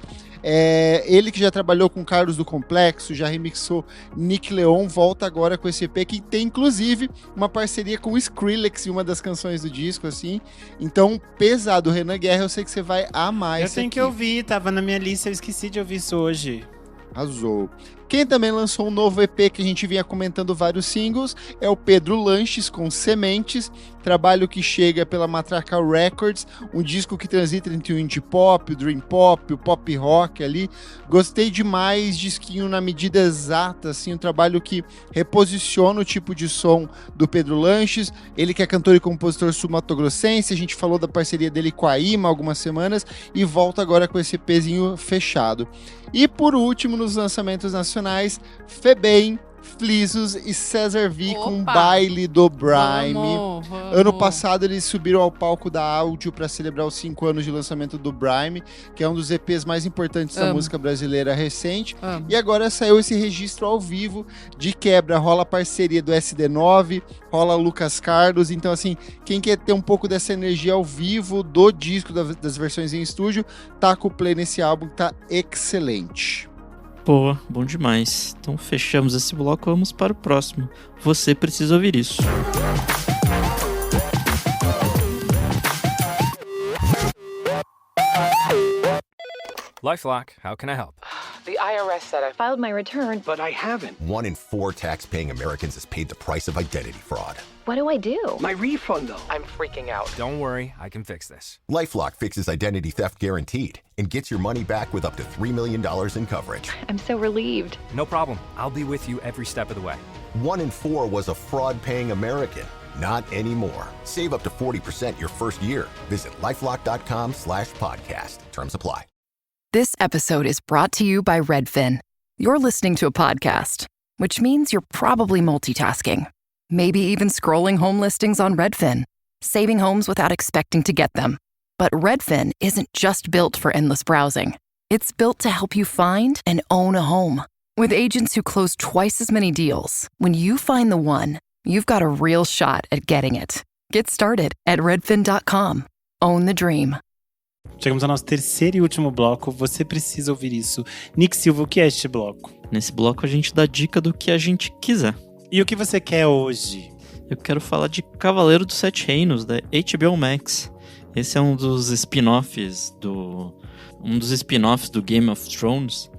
Ele que já trabalhou com Carlos do Complexo, já remixou Nick Leon, volta agora com esse EP que tem inclusive uma parceria com o Skrillex em uma das canções do disco, assim. Então, pesado, Renan Guerra, eu sei que você vai amar esse Eu tenho aqui. que ouvir, tava na minha lista, eu esqueci de ouvir isso hoje. Arrasou. Quem também lançou um novo EP que a gente vinha comentando vários singles é o Pedro Lanches com Sementes, trabalho que chega pela Matraca Records, um disco que transita entre o indie pop, o dream pop, o pop rock ali. Gostei demais, disquinho na medida exata, assim, um trabalho que reposiciona o tipo de som do Pedro Lanches, ele que é cantor e compositor sul-mato-grossense, a gente falou da parceria dele com a IMA há algumas semanas e volta agora com esse EPzinho fechado. E por último, nos lançamentos nacionais, Febem, Flisos e César V com Baile do Brime. Vamos. Ano passado eles subiram ao palco da Áudio para celebrar os 5 anos de lançamento do Brime, que é um dos EPs mais importantes da música brasileira recente. E agora saiu esse registro ao vivo, de quebra, rola parceria do SD9, rola Lucas Carlos. Então assim, quem quer ter um pouco dessa energia ao vivo do disco, das versões em estúdio, taca o play nesse álbum que tá excelente. Boa, bom demais. Então fechamos esse bloco, vamos para o próximo. Você precisa ouvir isso. LifeLock, how can I help? The IRS said I filed my return, But I haven't. 1 in 4 tax-paying Americans has paid the price of identity fraud. What do I do? My refund, though. I'm freaking out. Don't worry, I can fix this. LifeLock fixes identity theft guaranteed and gets your money back with up to $3 million in coverage. I'm so relieved. No problem. I'll be with you every step of the way. 1 in 4 was a fraud-paying American. Not anymore. Save up to 40% your first year. Visit LifeLock.com/podcast. Terms apply. This episode is brought to you by Redfin. You're listening to a podcast, which means you're probably multitasking. Maybe even scrolling home listings on Redfin, saving homes without expecting to get them. But Redfin isn't just built for endless browsing. It's built to help you find and own a home. With agents who close twice as many deals, when you find the one, you've got a real shot at getting it. Get started at redfin.com. Own the dream. Chegamos ao nosso terceiro e último bloco. Você precisa ouvir isso. Nick Silva, o que é este bloco? Nesse bloco a gente dá dica do que a gente quiser. E o que você quer hoje? Eu quero falar de Cavaleiro dos Sete Reinos, da HBO Max. Esse é um dos spin-offs do Game of Thrones.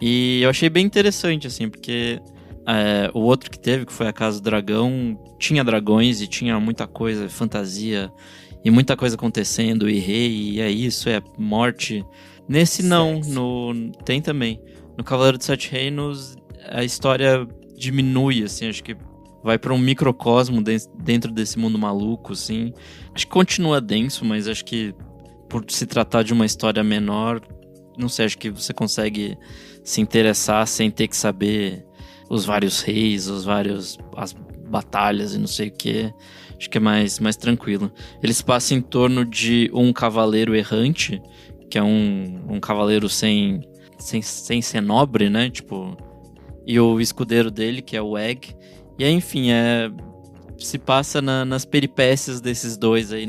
E eu achei bem interessante, assim, porque o outro que teve, que foi a Casa do Dragão, tinha dragões e tinha muita coisa, fantasia e muita coisa acontecendo, e rei, e é isso, é morte. Nesse não, tem também. No Cavaleiro dos Sete Reinos, a história diminui, assim, acho que vai para um microcosmo dentro desse mundo maluco, assim. Acho que continua denso, mas acho que por se tratar de uma história menor, não sei, acho que você consegue se interessar sem ter que saber os vários reis, as batalhas e não sei o que. Acho que é mais tranquilo. Eles passam em torno de um cavaleiro errante, que é um cavaleiro sem ser nobre, né? Tipo, e o escudeiro dele, que é o Egg. E aí, enfim, se passa nas peripécias desses dois aí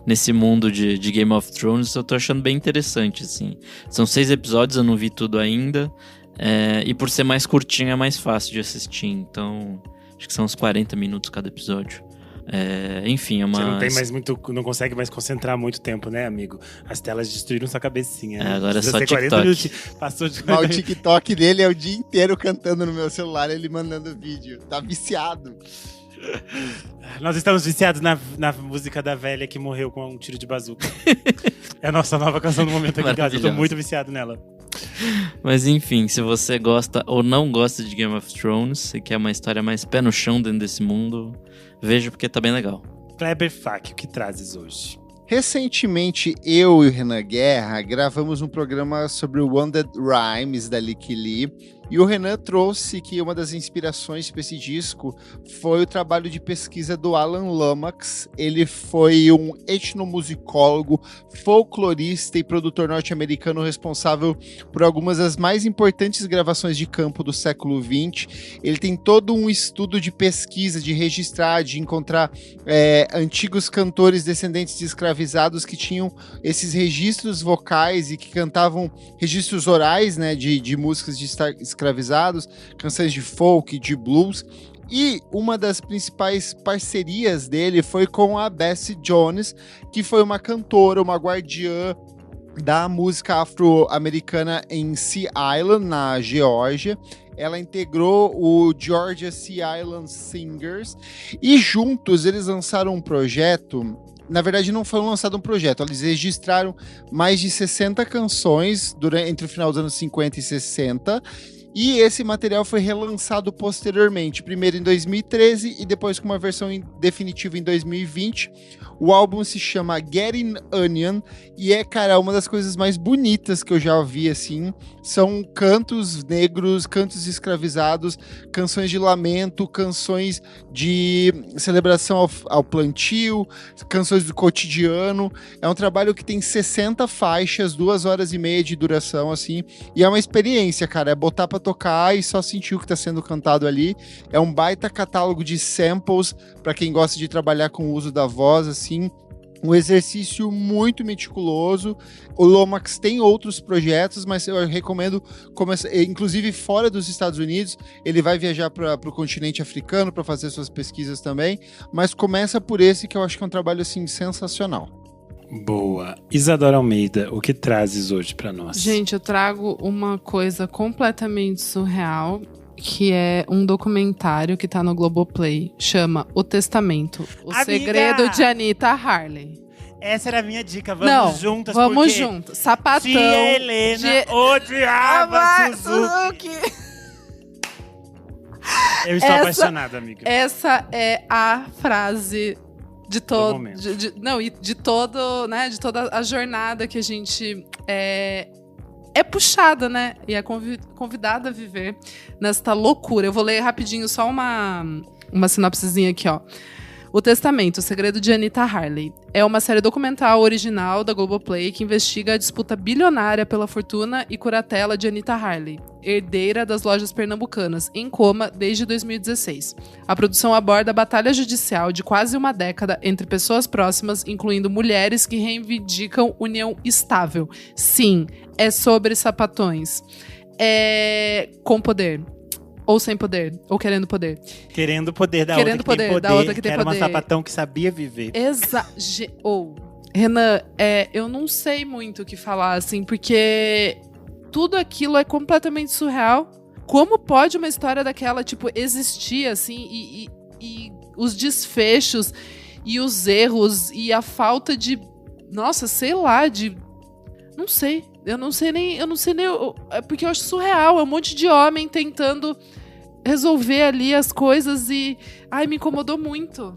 nesse mundo de Game of Thrones. Eu tô achando bem interessante, assim. São 6 episódios, eu não vi tudo ainda. E por ser mais curtinho é mais fácil de assistir. Então, acho que são uns 40 minutos cada episódio. Enfim, é uma... Você não tem mais não consegue mais concentrar muito tempo, né, amigo? As telas destruíram sua cabecinha. Né? Agora é só TikTok. Passou de... Mas o TikTok dele é o dia inteiro cantando no meu celular, ele mandando vídeo. Tá viciado. Nós estamos viciados na música da velha que morreu com um tiro de bazuca. É a nossa nova canção do momento aqui em casa. Eu tô muito viciado nela. Mas enfim, se você gosta ou não gosta de Game of Thrones e quer uma história mais pé no chão dentro desse mundo, veja porque tá bem legal. Kleber Fak, o que trazes hoje? Recentemente, eu e o Renan Guerra gravamos um programa sobre o Wounded Rhymes, da Lick Lee, e o Renan trouxe que uma das inspirações para esse disco foi o trabalho de pesquisa do Alan Lomax. Ele foi um etnomusicólogo, folclorista e produtor norte-americano responsável por algumas das mais importantes gravações de campo do século XX. Ele tem todo um estudo de pesquisa, de registrar, de encontrar antigos cantores descendentes de escravizados que tinham esses registros vocais e que cantavam registros orais, né, de músicas de escravizados, canções de folk, de blues. E uma das principais parcerias dele foi com a Bessie Jones, que foi uma cantora, uma guardiã da música afro-americana em Sea Island, na Geórgia. Ela integrou o Georgia Sea Island Singers e juntos eles lançaram um projeto. Na verdade, não foi lançado um projeto, eles registraram mais de 60 canções entre o final dos anos 50 e 60, e esse material foi relançado posteriormente, primeiro em 2013 e depois com uma versão definitiva em 2020. O álbum se chama Getting Onion e cara, uma das coisas mais bonitas que eu já ouvi, assim, são cantos negros, cantos escravizados, canções de lamento, canções de celebração ao plantio, canções do cotidiano. É um trabalho que tem 60 faixas, 2 horas e meia de duração, assim, e é uma experiência, cara, é botar pra tocar e só sentir o que tá sendo cantado ali. É um baita catálogo de samples pra quem gosta de trabalhar com o uso da voz, assim, um exercício muito meticuloso. O Lomax tem outros projetos, mas eu recomendo começar, inclusive fora dos Estados Unidos. Ele vai viajar para o continente africano para fazer suas pesquisas também, mas começa por esse, que eu acho que é um trabalho assim sensacional. Boa. Isadora Almeida, o que trazes hoje para nós? Gente, eu trago uma coisa completamente surreal, que é um documentário que tá no Globoplay, chama O Testamento, o segredo de Anita Harley. Essa era a minha dica, vamos juntas. Vamos juntas. Sapatão. Tia Helena odiava Suzuki. Eu estou apaixonada, amiga. Essa é a frase de todo, de todo, né, de toda a jornada que a gente é puxada, né? E é convidada a viver nesta loucura. Eu vou ler rapidinho só uma sinopsezinha aqui, ó. O Testamento, o segredo de Anita Harley. É uma série documental original da Globoplay que investiga a disputa bilionária pela fortuna e curatela de Anita Harley, herdeira das lojas pernambucanas, em coma desde 2016. A produção aborda a batalha judicial de quase uma década entre pessoas próximas, incluindo mulheres que reivindicam união estável. Sim, é sobre sapatões. Com poder. Ou sem poder, ou querendo poder. Querendo poder da outra que tem poder. Da outra que tem poder. Era uma sapatão que sabia viver. Renan, eu não sei muito o que falar, assim, porque tudo aquilo é completamente surreal. Como pode uma história daquela, tipo, existir, assim, e os desfechos, e os erros, e a falta de... Nossa, sei lá, de... Não sei. Eu não sei nem. É porque eu acho surreal. É um monte de homem tentando resolver ali as coisas e. Ai, me incomodou muito.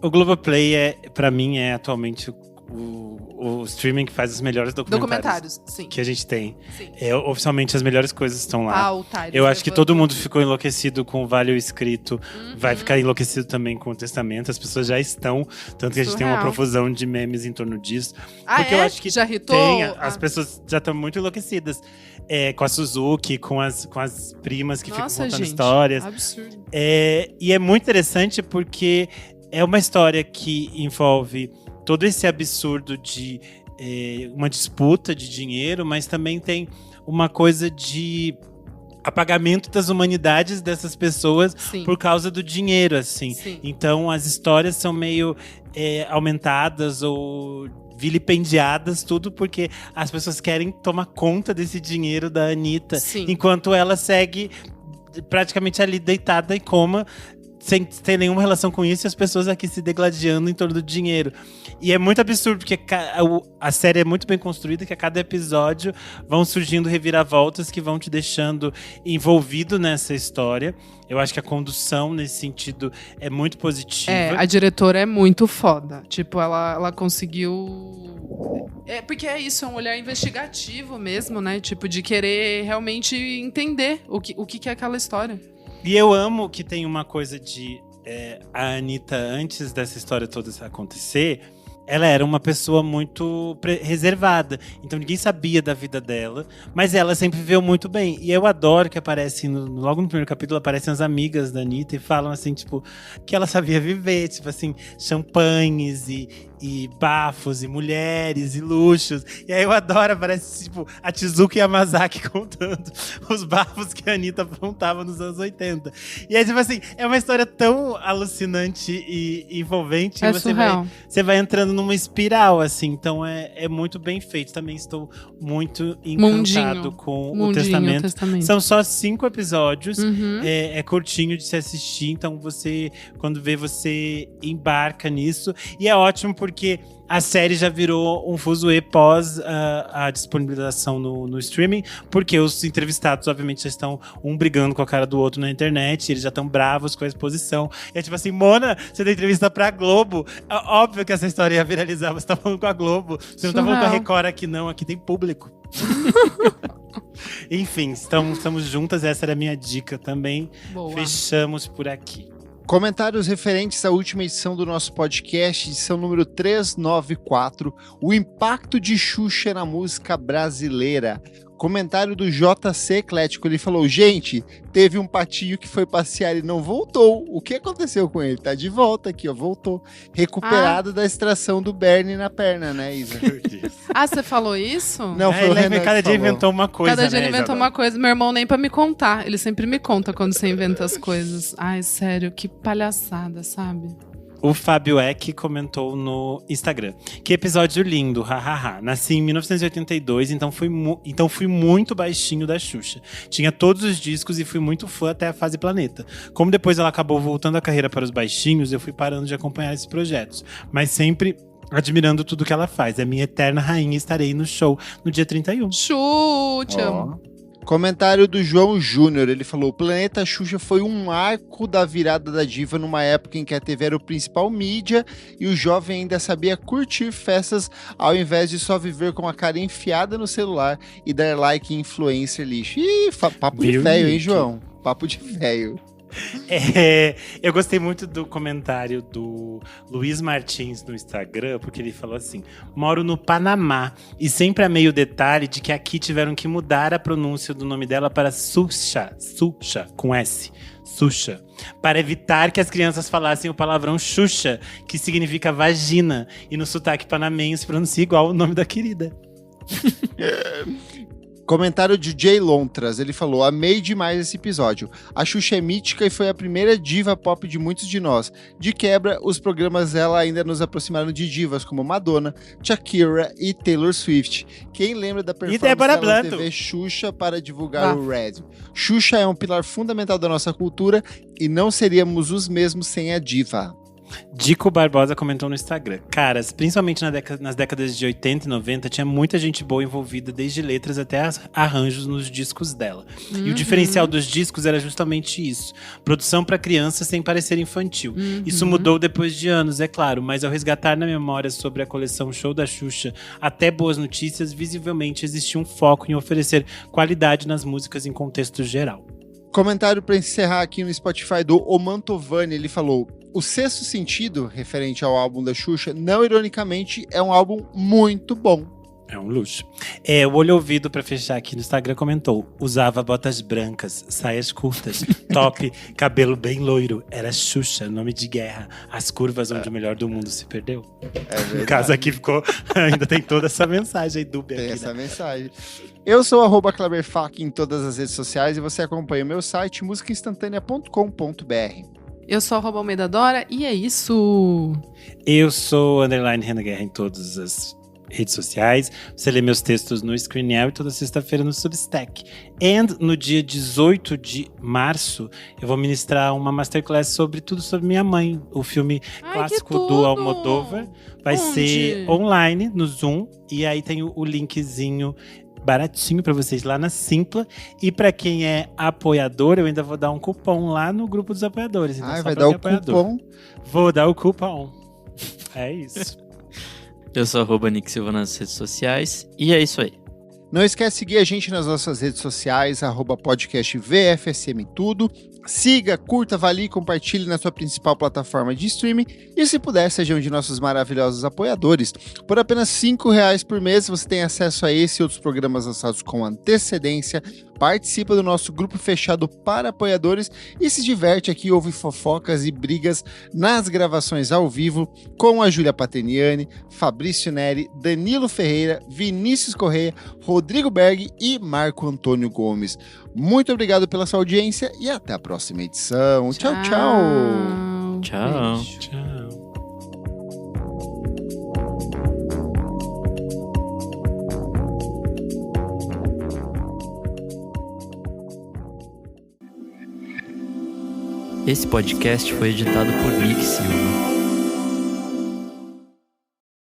O Globoplay, pra mim, é atualmente o streaming que faz os melhores documentários sim. Que a gente tem. Sim. Oficialmente as melhores coisas estão lá. O Tyrese. Eu acho que todo mundo ficou enlouquecido com o Vale o Escrito. Vai ficar enlouquecido também com o Testamento. As pessoas já estão. Tanto que a gente tem uma profusão de memes em torno disso. Porque eu acho que já irritou? As pessoas já estão muito enlouquecidas. Com a Suzuki, com as primas que ficam contando histórias. Absurdo. E é muito interessante porque é uma história que envolve todo esse absurdo de uma disputa de dinheiro, mas também tem uma coisa de apagamento das humanidades dessas pessoas por causa do dinheiro, assim. Sim. Então as histórias são meio aumentadas ou vilipendiadas, tudo porque as pessoas querem tomar conta desse dinheiro da Anitta, enquanto ela segue praticamente ali deitada em coma, sem ter nenhuma relação com isso, e as pessoas aqui se degladiando em torno do dinheiro. E é muito absurdo, porque a série é muito bem construída, que a cada episódio vão surgindo reviravoltas que vão te deixando envolvido nessa história. Eu acho que a condução, nesse sentido, é muito positiva. A diretora é muito foda. Tipo, ela conseguiu... porque é isso, é um olhar investigativo mesmo, né? Tipo, de querer realmente entender o que é aquela história. E eu amo que tem uma coisa de... a Anitta, antes dessa história toda acontecer, ela era uma pessoa muito reservada. Então ninguém sabia da vida dela. Mas ela sempre viveu muito bem. E eu adoro que aparecem, logo no primeiro capítulo, aparecem as amigas da Anitta e falam assim, tipo, que ela sabia viver. Tipo assim, champanhes e bafos, e mulheres, e luxos. E aí eu adoro, aparece tipo a Tizuka Yamazaki contando os bafos que a Anitta apontava nos anos 80. E aí, tipo assim, é uma história tão alucinante e envolvente. É você vai entrando numa espiral, assim. Então é muito bem feito. Também estou muito encantado com o Testamento. São só 5 episódios. É curtinho de se assistir. Então quando vê, você embarca nisso. E é ótimo porque a série já virou um fuzuê pós a disponibilização no streaming, porque os entrevistados, obviamente, já estão um brigando com a cara do outro na internet, eles já estão bravos com a exposição. E é tipo assim, Mona, você deu entrevista pra Globo, óbvio que essa história ia viralizar, você tá falando com a Globo, você não tá falando com a Record aqui não, aqui tem público. Enfim, estamos juntas, essa era a minha dica também. Boa. Fechamos por aqui. Comentários referentes à última edição do nosso podcast, edição número 394, o impacto de Xuxa na música brasileira. Comentário do JC Eclético, ele falou, gente, teve um patinho que foi passear e não voltou. O que aconteceu com ele? Tá de volta aqui, ó, voltou. Recuperado da extração do Bernie na perna, né, Isa? Você falou isso? Não, foi o Renan cada dia inventou uma coisa, Cada dia né, inventou Isabel? uma coisa. Meu irmão nem pra me contar. Ele sempre me conta quando você inventa as coisas. Ai, sério, que palhaçada, sabe? O Fábio Eck comentou no Instagram. Que episódio lindo, hahaha. Nasci em 1982, então fui muito baixinho da Xuxa. Tinha todos os discos e fui muito fã até a fase Planeta. Como depois ela acabou voltando a carreira para os baixinhos, eu fui parando de acompanhar esses projetos. Mas sempre admirando tudo que ela faz. É minha eterna rainha, estarei no show no dia 31. Te amo. Comentário do João Júnior, ele falou, o Planeta Xuxa foi um arco da virada da diva numa época em que a TV era o principal mídia e o jovem ainda sabia curtir festas ao invés de só viver com a cara enfiada no celular e dar like em influencer lixo. Ih, papo de velho, hein, João? Papo de velho. Eu gostei muito do comentário do Luiz Martins no Instagram, porque ele falou assim: moro no Panamá e sempre amei o detalhe de que aqui tiveram que mudar a pronúncia do nome dela para Xuxa, com S, Xuxa, para evitar que as crianças falassem o palavrão Xuxa, que significa vagina, e no sotaque panamenho se pronuncia igual o nome da querida. Comentário de Jay Lontras, ele falou, amei demais esse episódio. A Xuxa é mítica e foi a primeira diva pop de muitos de nós. De quebra, os programas dela ainda nos aproximaram de divas como Madonna, Shakira e Taylor Swift. Quem lembra da performance dela na TV Xuxa para divulgar o Red? Xuxa é um pilar fundamental da nossa cultura e não seríamos os mesmos sem a diva. Dico Barbosa comentou no Instagram. Caras, principalmente nas décadas de 80 e 90, tinha muita gente boa envolvida, desde letras até arranjos nos discos dela. E o diferencial dos discos era justamente isso. Produção para criança sem parecer infantil. Isso mudou depois de anos, é claro, mas ao resgatar na memória sobre a coleção Show da Xuxa até Boas Notícias, visivelmente existia um foco em oferecer qualidade nas músicas em contexto geral. Comentário para encerrar aqui no Spotify do Omantovani, ele falou: o Sexto Sentido, referente ao álbum da Xuxa, não ironicamente, é um álbum muito bom. É um luxo. O Olho Ouvido, pra fechar aqui no Instagram, comentou: usava botas brancas, saias curtas, top, cabelo bem loiro. Era Xuxa, nome de guerra. As curvas onde o melhor do mundo se perdeu. No caso aqui ficou, ainda tem toda essa mensagem aí, dúbia. Tem aqui, essa né? mensagem. Eu sou @KleberFak em todas as redes sociais e você acompanha o meu site musicainstantanea.com.br. Eu sou a Almeida Dora e é isso. Eu sou _Renan Guerra em todas as redes sociais. Você lê meus textos no Screenel e toda sexta-feira no Substack. E no dia 18 de março, eu vou ministrar uma masterclass sobre tudo sobre minha mãe. O filme clássico do Almodóvar vai ser online, no Zoom. E aí tem o linkzinho baratinho pra vocês lá na Simpla. E pra quem é apoiador, eu ainda vou dar um cupom lá no grupo dos apoiadores. Então, vai dar o cupom? Vou dar o cupom. É isso. Eu sou @Nick Silva nas redes sociais. E é isso aí. Não esquece de seguir a gente nas nossas redes sociais, @podcast VFSM tudo. Siga, curta, avalie e compartilhe na sua principal plataforma de streaming. E se puder, seja um de nossos maravilhosos apoiadores. Por apenas R$5 por mês, você tem acesso a esse e outros programas lançados com antecedência, participa do nosso grupo fechado para apoiadores e se diverte aqui, ouve fofocas e brigas nas gravações ao vivo com a Júlia Paterniani, Fabrício Neri, Danilo Ferreira, Vinícius Correia, Rodrigo Berg e Marco Antônio Gomes. Muito obrigado pela sua audiência e até a próxima edição. Tchau, tchau. Tchau. Tchau. Esse podcast foi editado por Nick Silva.